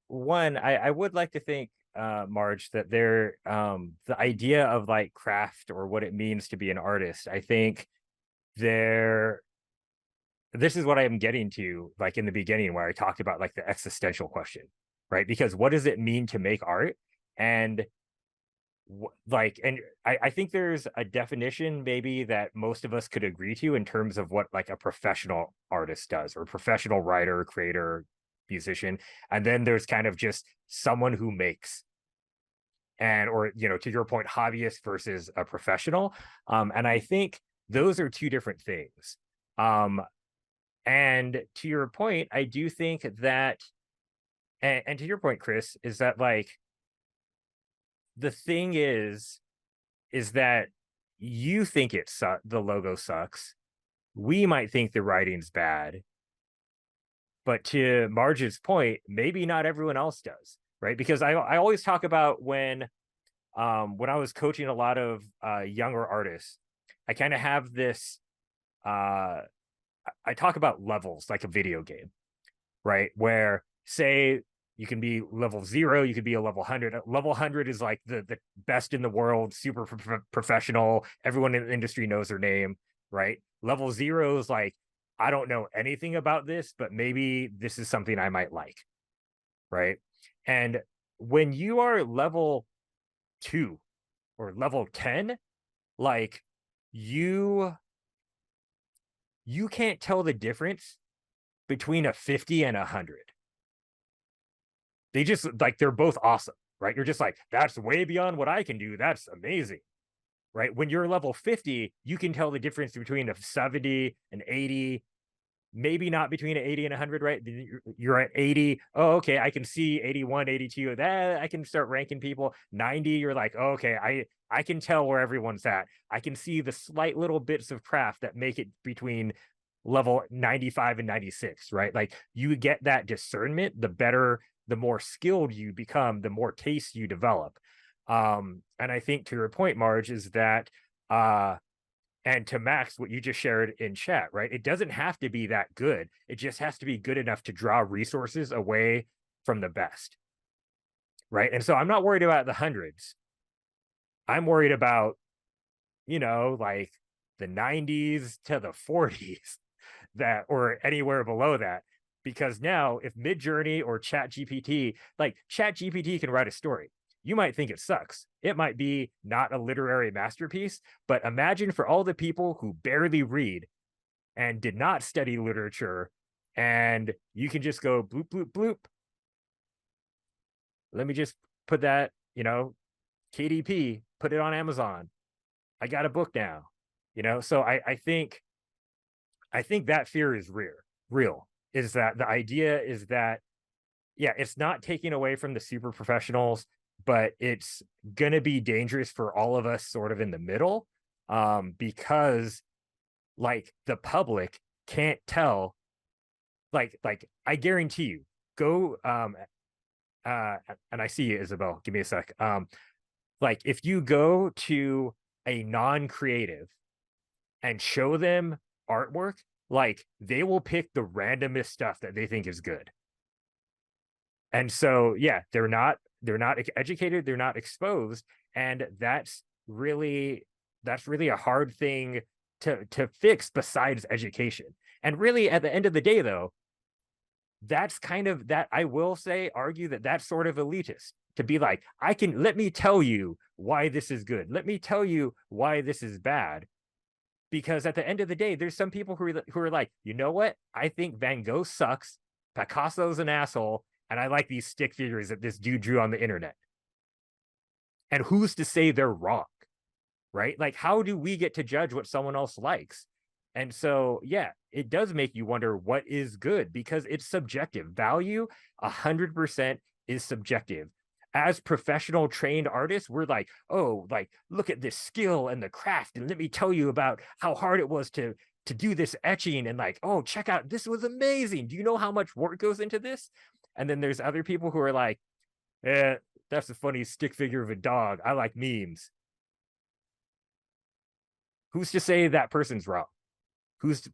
would like to think Marge, that there the idea of like craft or what it means to be an artist, I think this is what I'm getting to, like in the beginning where I talked about like the existential question, right? Because what does it mean to make art? And I think there's a definition maybe that most of us could agree to in terms of what like a professional artist does, or a professional writer, creator, musician. And then there's kind of just someone who makes, and, or, you know, to your point, hobbyist versus a professional. And I think those are two different things. And to your point, I do think that, and to your point, Chris, is that like, the thing is that you think the logo sucks. We might think the writing's bad. But to Marge's point, maybe not everyone else does, right? Because I always talk about when I was coaching a lot of younger artists, I kind of have this, I talk about levels like a video game, right? Where, say, you can be level 0, you could be a level 100. Level 100 is like the best in the world, super professional. Everyone in the industry knows their name, right? Level 0 is like, I don't know anything about this, but maybe this is something I might like, right? And when you are level 2 or level 10, like you can't tell the difference between a 50 and 100. They just like, they're both awesome, right? You're just like, that's way beyond what I can do. That's amazing, right? When you're level 50, you can tell the difference between a 70 and 80, maybe not between an 80 and 100, right? You're at 80. Oh, okay. I can see 81, 82. That I can start ranking people. 90, you're like, oh, okay, I can tell where everyone's at. I can see the slight little bits of craft that make it between level 95 and 96, right? Like you get that discernment, the more skilled you become, the more taste you develop. And I think to your point, Marge, is that, and to Max, what you just shared in chat, right? It doesn't have to be that good. It just has to be good enough to draw resources away from the best, right? And so I'm not worried about the hundreds. I'm worried about, you know, like the 90s to the 40s, that, or anywhere below that. Because now if Midjourney or ChatGPT, like ChatGPT can write a story. You might think it sucks. It might be not a literary masterpiece, but imagine for all the people who barely read and did not study literature, and you can just go bloop, bloop, bloop. Let me just put that, you know, KDP, put it on Amazon. I got a book now, you know? So I think that fear is real. Is that the idea is that, yeah, it's not taking away from the super professionals, but it's going to be dangerous for all of us sort of in the middle, because like the public can't tell, like I guarantee you, go, and I see you, Isabel, give me a sec. Like if you go to a non-creative and show them artwork, like they will pick the randomest stuff that they think is good. And so, yeah, they're not educated, they're not exposed. And that's really a hard thing to fix besides education. And really at the end of the day, though, that's kind of that, I will say, argue that that's sort of elitist, to be like, let me tell you why this is good. Let me tell you why this is bad. Because at the end of the day, there's some people who are like, you know what? I think Van Gogh sucks. Picasso's an asshole. And I like these stick figures that this dude drew on the internet. And who's to say they're wrong? Right? Like, how do we get to judge what someone else likes? And so, yeah, it does make you wonder what is good, because it's subjective. Value 100% is subjective. As professional trained artists, we're like, oh, like, look at this skill and the craft, and let me tell you about how hard it was to do this etching, and like, oh, check out, this was amazing. Do you know how much work goes into this? And then there's other people who are like, that's a funny stick figure of a dog. I like memes. Who's to say that person's wrong? Who's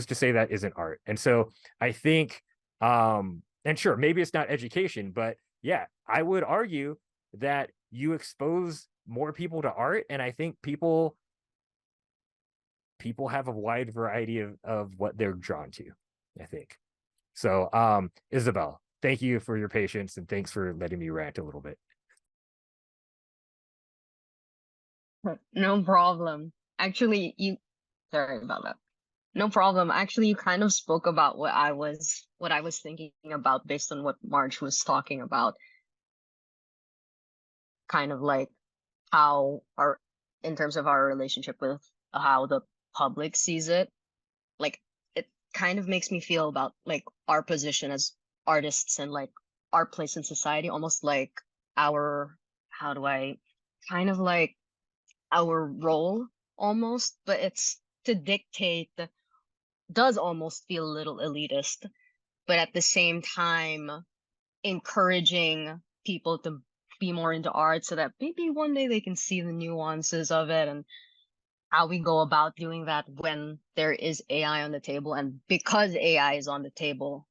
to say that isn't art? And so I think, and sure, maybe it's not education, but yeah, I would argue that you expose more people to art. And I think people have a wide variety of what they're drawn to, I think. So Isabel, thank you for your patience, and thanks for letting me rant a little bit. No problem. Actually, sorry about that. No problem. Actually, you kind of spoke about what I was thinking about based on what Marge was talking about. Kind of like how in terms of our relationship with how the public sees it. Like, it kind of makes me feel about like our position as artists and like our place in society, almost like our, how do I, kind of like our role almost, but it's to dictate, does almost feel a little elitist, but at the same time encouraging people to be more into art so that maybe one day they can see the nuances of it and how we go about doing that when there is AI on the table. And because AI is on the table,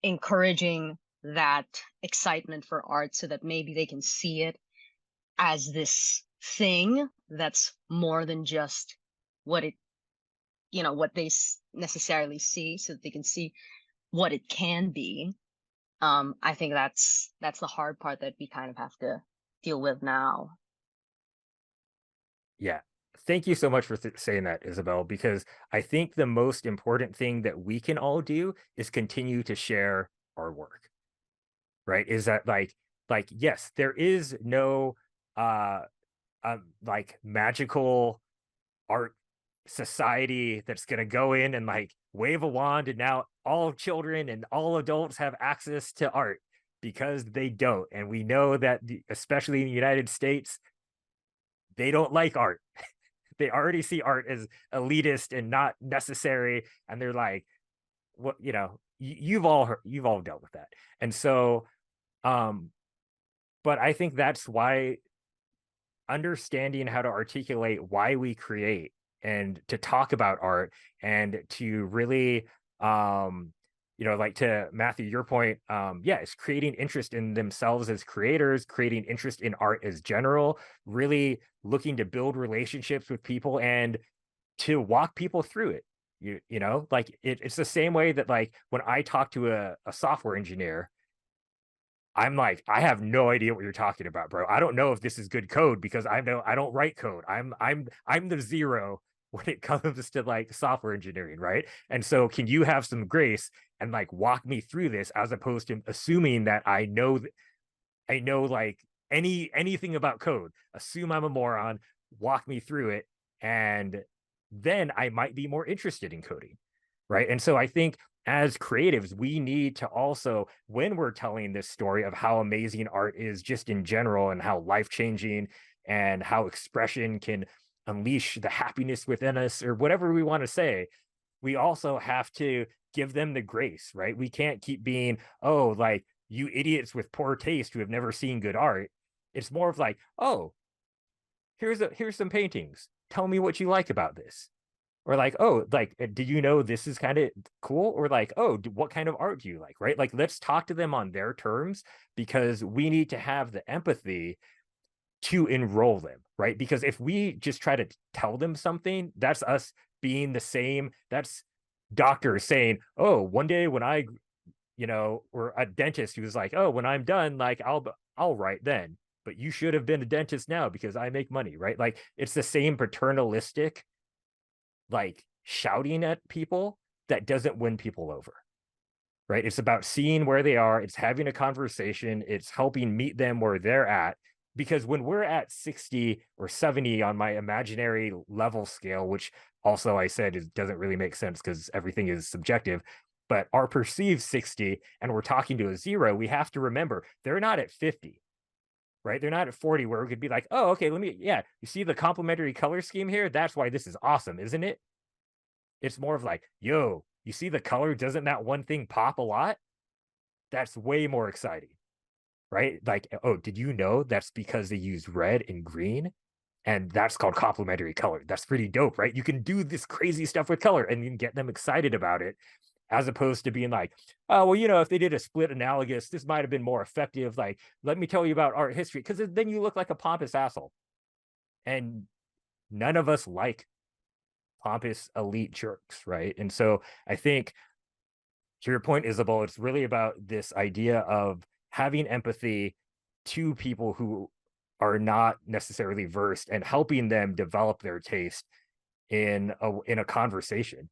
encouraging that excitement for art so that maybe they can see it as this thing that's more than just what it, what they necessarily see, so that they can see what it can be. I think that's the hard part that we kind of have to deal with now. Yeah. Thank you so much for saying that, Isabel, because I think the most important thing that we can all do is continue to share our work, right? Is that like, yes, there is no like magical art society that's going to go in and like wave a wand and now all children and all adults have access to art, because they don't. And we know that especially in the United States, they don't like art. They already see art as elitist and not necessary, and they're like, what, you've all dealt with that. And so but I think that's why understanding how to articulate why we create and to talk about art and to really like to Matthew, your point, it's creating interest in themselves as creators, creating interest in art as general, really looking to build relationships with people and to walk people through it. It's the same way that like when I talk to a software engineer, I'm like, I have no idea what you're talking about, bro. I don't know if this is good code because I don't write code. I'm the zero when it comes to like software engineering, right? And so can you have some grace and like walk me through this, as opposed to assuming that I know like anything about code. Assume I'm a moron, walk me through it, and then I might be more interested in coding, right? And so I think as creatives, we need to also, when we're telling this story of how amazing art is just in general and how life-changing and how expression can unleash the happiness within us or whatever we want to say, we also have to give them the grace, right? We can't keep being, oh, like, you idiots with poor taste who have never seen good art. It's more of like, oh, here's some paintings. Tell me what you like about this. Or like, oh, like, did you know this is kind of cool? Or like, oh, what kind of art do you like, right? Like, let's talk to them on their terms, because we need to have the empathy to enroll them, right? Because if we just try to tell them something, that's us being the same. That's doctors saying, oh, one day when I, or a dentist who's like, oh, when I'm done, like, I'll write then. But you should have been a dentist now because I make money, right? Like, it's the same paternalistic, like, shouting at people that doesn't win people over, right? It's about seeing where they are. It's having a conversation. It's helping meet them where they're at. Because when we're at 60 or 70 on my imaginary level scale, which also I said doesn't really make sense because everything is subjective, but our perceived 60 and we're talking to a zero, we have to remember they're not at 50. Right? They're not at 40 where we could be like, oh, okay, you see the complementary color scheme here? That's why this is awesome, isn't it? It's more of like, yo, you see the color? Doesn't that one thing pop a lot? That's way more exciting, right? Like, oh, did you know that's because they use red and green? And that's called complementary color. That's pretty dope, right? You can do this crazy stuff with color and you can get them excited about it. as opposed to being like, oh, well, you know, if they did a split analogous, this might have been more effective. Like, let me tell you about art history, because then you look like a pompous asshole. And none of us like pompous elite jerks, right? And so I think, to your point, Isabel, it's really about this idea of having empathy to people who are not necessarily versed and helping them develop their taste in a conversation.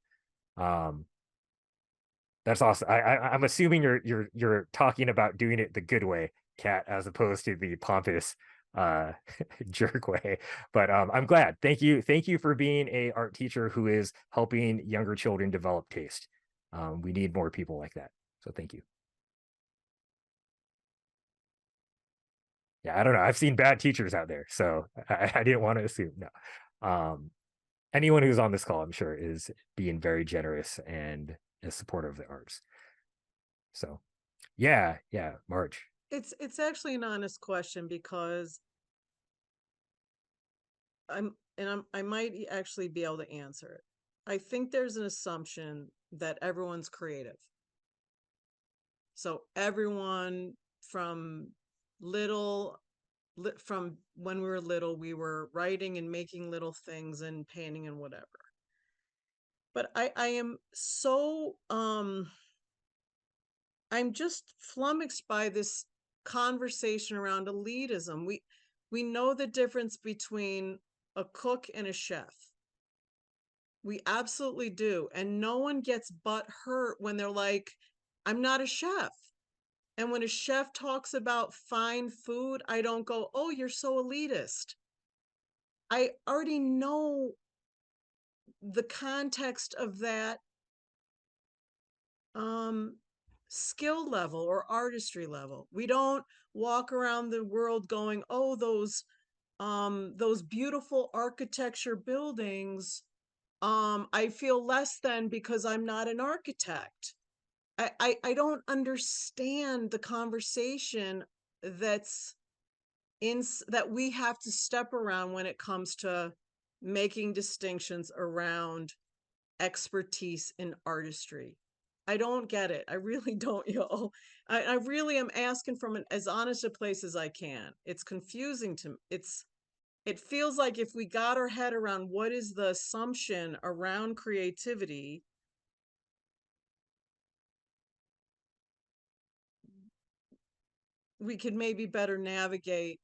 That's awesome. I'm assuming you're talking about doing it the good way, Kat, as opposed to the pompous jerk way. But I'm glad. Thank you for being a art teacher who is helping younger children develop taste. We need more people like that. So thank you. Yeah, I don't know. I've seen bad teachers out there, so I didn't want to assume. No. Anyone who's on this call, I'm sure, is being very generous and is supportive of the arts. So yeah, Marge. It's actually an honest question, because I might actually be able to answer it. I think there's an assumption that everyone's creative. So everyone from from when we were little, we were writing and making little things and painting and whatever. But I am so I'm just flummoxed by this conversation around elitism. We know the difference between a cook and a chef. We absolutely do. And no one gets butt hurt when they're like, I'm not a chef. And when a chef talks about fine food, I don't go, oh, you're so elitist. I already know the context of that skill level or artistry level. We don't walk around the world going, oh, those beautiful architecture buildings, I feel less than because I'm not an architect. I don't understand the conversation that we have to step around when it comes to making distinctions around expertise in artistry. I don't get it. I really don't, y'all. I really am asking from as honest a place as I can. It's confusing to me. It feels like if we got our head around what is the assumption around creativity, we could maybe better navigate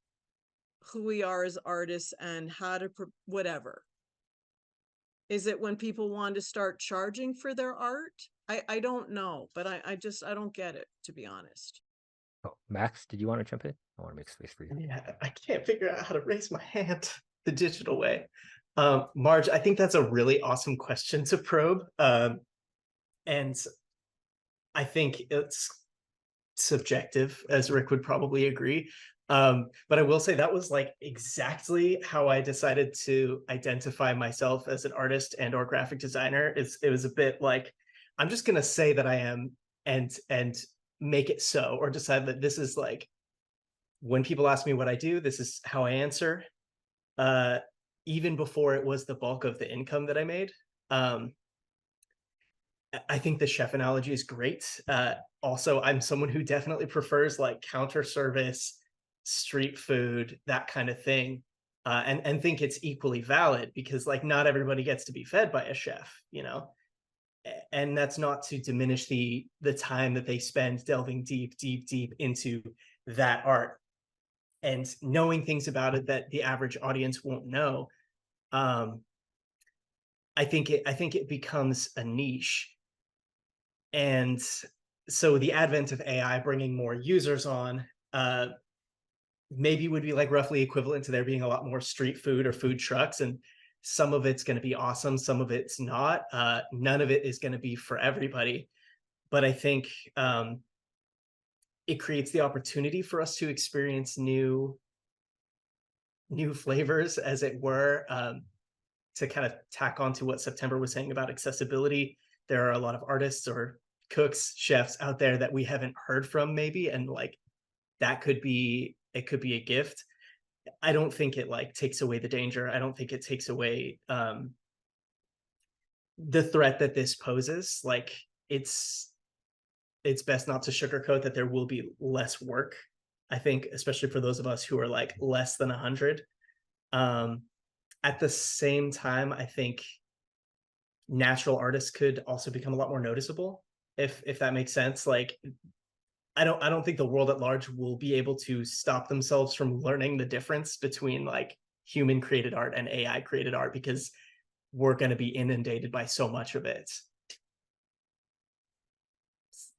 who we are as artists and how to whatever. Is it when people want to start charging for their art? I don't know, but I don't get it, to be honest. Oh, Max, did you want to jump in? I want to make space for you. Yeah, I can't figure out how to raise my hand the digital way. Marge, I think that's a really awesome question to probe. And I think it's subjective, as Rick would probably agree. But I will say that was like exactly how I decided to identify myself as an artist and or graphic designer. It was a bit like, I'm just gonna say that I am and make it so, or decide that this is like, when people ask me what I do, this is how I answer. Even before it was the bulk of the income that I made. I think the chef analogy is great. Also, I'm someone who definitely prefers like counter service, street food, that kind of thing, and think it's equally valid, because like not everybody gets to be fed by a chef, you know. And that's not to diminish the time that they spend delving deep into that art and knowing things about it that the average audience won't know. I think it becomes a niche. And so the advent of AI bringing more users on maybe would be like roughly equivalent to there being a lot more street food or food trucks, and some of it's going to be awesome, some of it's not. None of it is going to be for everybody, but I think it creates the opportunity for us to experience new flavors, as it were, to kind of tack on to what September was saying about accessibility. There are a lot of artists or cooks, chefs out there that we haven't heard from maybe, and like that could be a gift. I don't think it like takes away the danger. I don't think it takes away the threat that this poses. Like it's best not to sugarcoat that there will be less work. I think, especially for those of us who are like less than 100. At the same time, I think natural artists could also become a lot more noticeable, if that makes sense. Like, I don't think the world at large will be able to stop themselves from learning the difference between like human created art and AI created art, because we're going to be inundated by so much of it.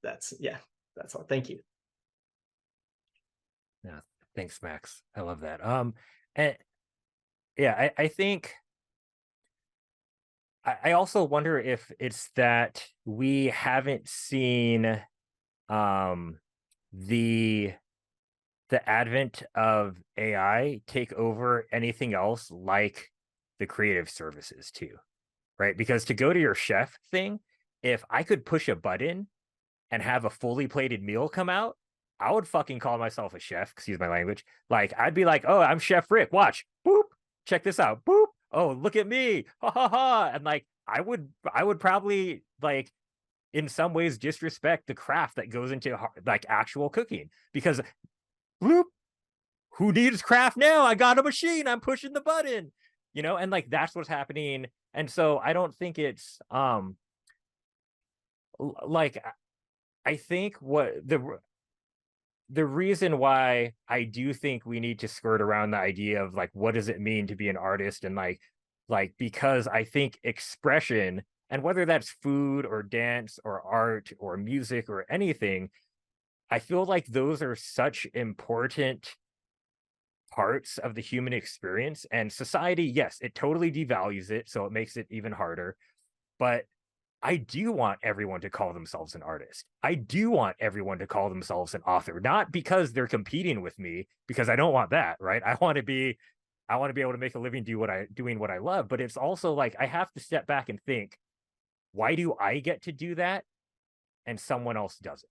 That's all. Thank you. Yeah, thanks, Max. I love that. And yeah, I think I also wonder if it's that we haven't seen the advent of AI take over anything else like the creative services too, right? Because to go to your chef thing, if I could push a button and have a fully plated meal come out, I would fucking call myself a chef, excuse my language. Like, I'd be like, oh, I'm Chef Rick, watch, boop, check this out, boop, oh, look at me, ha ha ha. And like, I would probably like in some ways disrespect the craft that goes into like actual cooking, because bloop, who needs craft now? I got a machine, I'm pushing the button, you know, and like that's what's happening. And so I don't think it's like I think what the reason why I do think we need to skirt around the idea of like what does it mean to be an artist, and like because I think expression, and whether that's food or dance or art or music or anything, I feel like those are such important parts of the human experience. And society, yes, it totally devalues it, so it makes it even harder. But I do want everyone to call themselves an artist. I do want everyone to call themselves an author, not because they're competing with me, because I don't want that, right? I want to be able to make a living doing what I love. But it's also like I have to step back and think, why do I get to do that and someone else doesn't?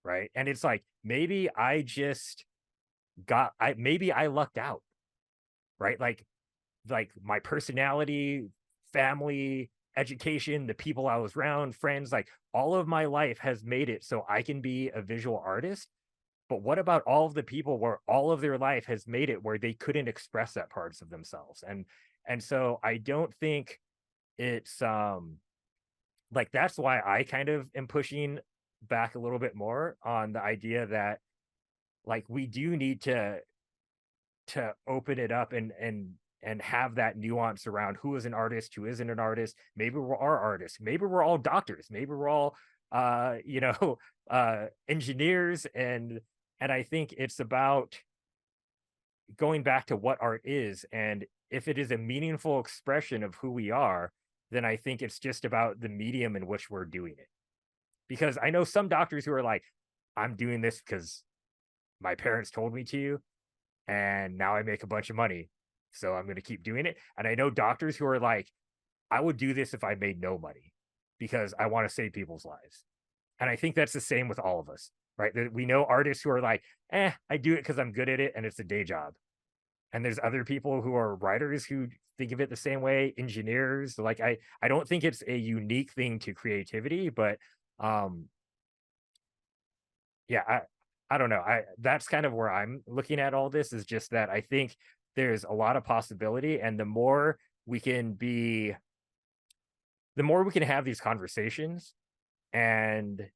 Right? And it's like maybe I just maybe I lucked out, right? Like my personality, family, education, the people I was around, friends, like all of my life has made it so I can be a visual artist. But what about all of the people where all of their life has made it where they couldn't express that parts of themselves? And so I don't think it's like that's why I kind of am pushing back a little bit more on the idea that like we do need to open it up and have that nuance around who is an artist, who isn't an artist. Maybe we're all artists, maybe we're all doctors, maybe we're all engineers, and I think it's about going back to what art is, and if it is a meaningful expression of who we are, then I think it's just about the medium in which we're doing it. Because I know some doctors who are like, I'm doing this because my parents told me to, and now I make a bunch of money, so I'm going to keep doing it. And I know doctors who are like, I would do this if I made no money because I want to save people's lives. And I think that's the same with all of us, right? We know artists who are like, I do it because I'm good at it and it's a day job. And there's other people who are writers who think of it the same way, engineers. Like I don't think it's a unique thing to creativity, but yeah, I don't know. That's kind of where I'm looking at all this, is just that I think there's a lot of possibility, and the more we can have these conversations, and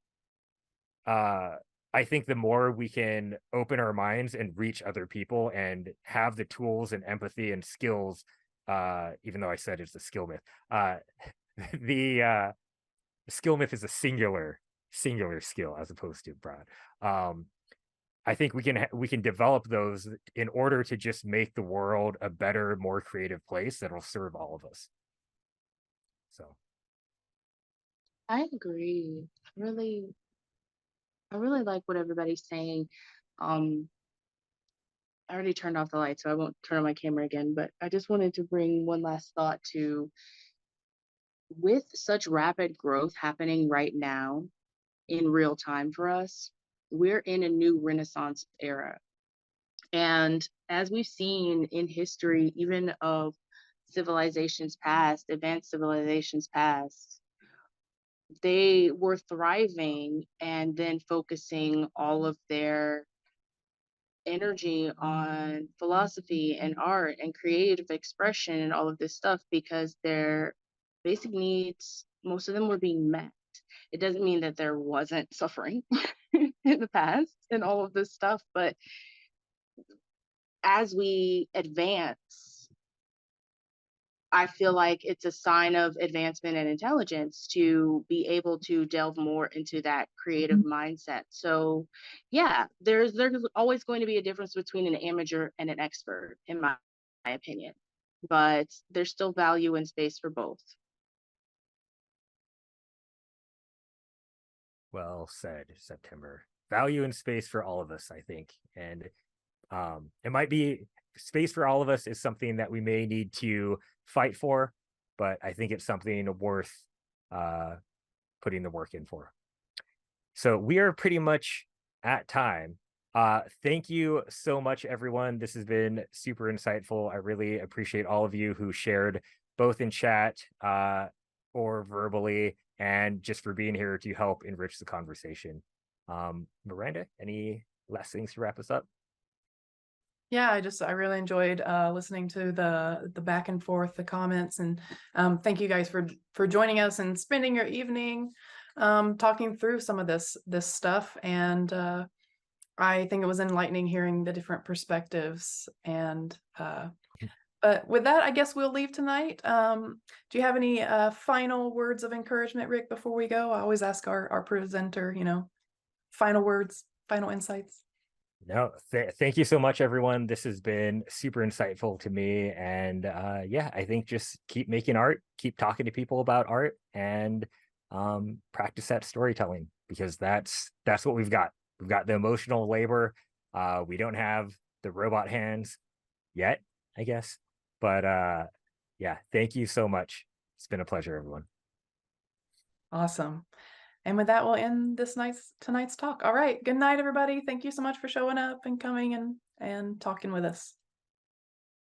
I think the more we can open our minds and reach other people and have the tools and empathy and skills, even though I said it's a skill myth, the skill myth is a singular skill as opposed to broad. I think we can develop those in order to just make the world a better, more creative place that'll serve all of us. So I agree. I really like what everybody's saying. I already turned off the light, so I won't turn on my camera again, but I just wanted to bring one last thought to, with such rapid growth happening right now in real time for us, we're in a new Renaissance era. And as we've seen in history, even of civilizations past, advanced civilizations past, they were thriving and then focusing all of their energy on philosophy and art and creative expression and all of this stuff because their basic needs, most of them were being met. It doesn't mean that there wasn't suffering in the past and all of this stuff, but as we advance, I feel like it's a sign of advancement and intelligence to be able to delve more into that creative mindset. So, yeah, there's always going to be a difference between an amateur and an expert, in my opinion, but there's still value and space for both. Well said, September. Value and space for all of us, I think. And it might be space for all of us is something that we may need to fight for, but I think it's something worth putting the work in for. So we are pretty much at time. Thank you so much, everyone. This has been super insightful. I really appreciate all of you who shared both in chat or verbally, and just for being here to help enrich the conversation. Miranda, any last things to wrap us up? Yeah, I really enjoyed listening to the back and forth, the comments, and thank you guys for joining us and spending your evening talking through some of this stuff. And I think it was enlightening hearing the different perspectives. And but with that, I guess we'll leave tonight. Do you have any final words of encouragement, Rick, before we go? I always ask our presenter, final words, final insights. No, thank you so much, everyone. This has been super insightful to me. And yeah, I think just keep making art, keep talking to people about art, and practice that storytelling, because that's what we've got. We've got the emotional labor. We don't have the robot hands yet, I guess. But yeah, thank you so much. It's been a pleasure, everyone. Awesome. And with that, we'll end tonight's talk. All right. Good night, everybody. Thank you so much for showing up and coming and talking with us.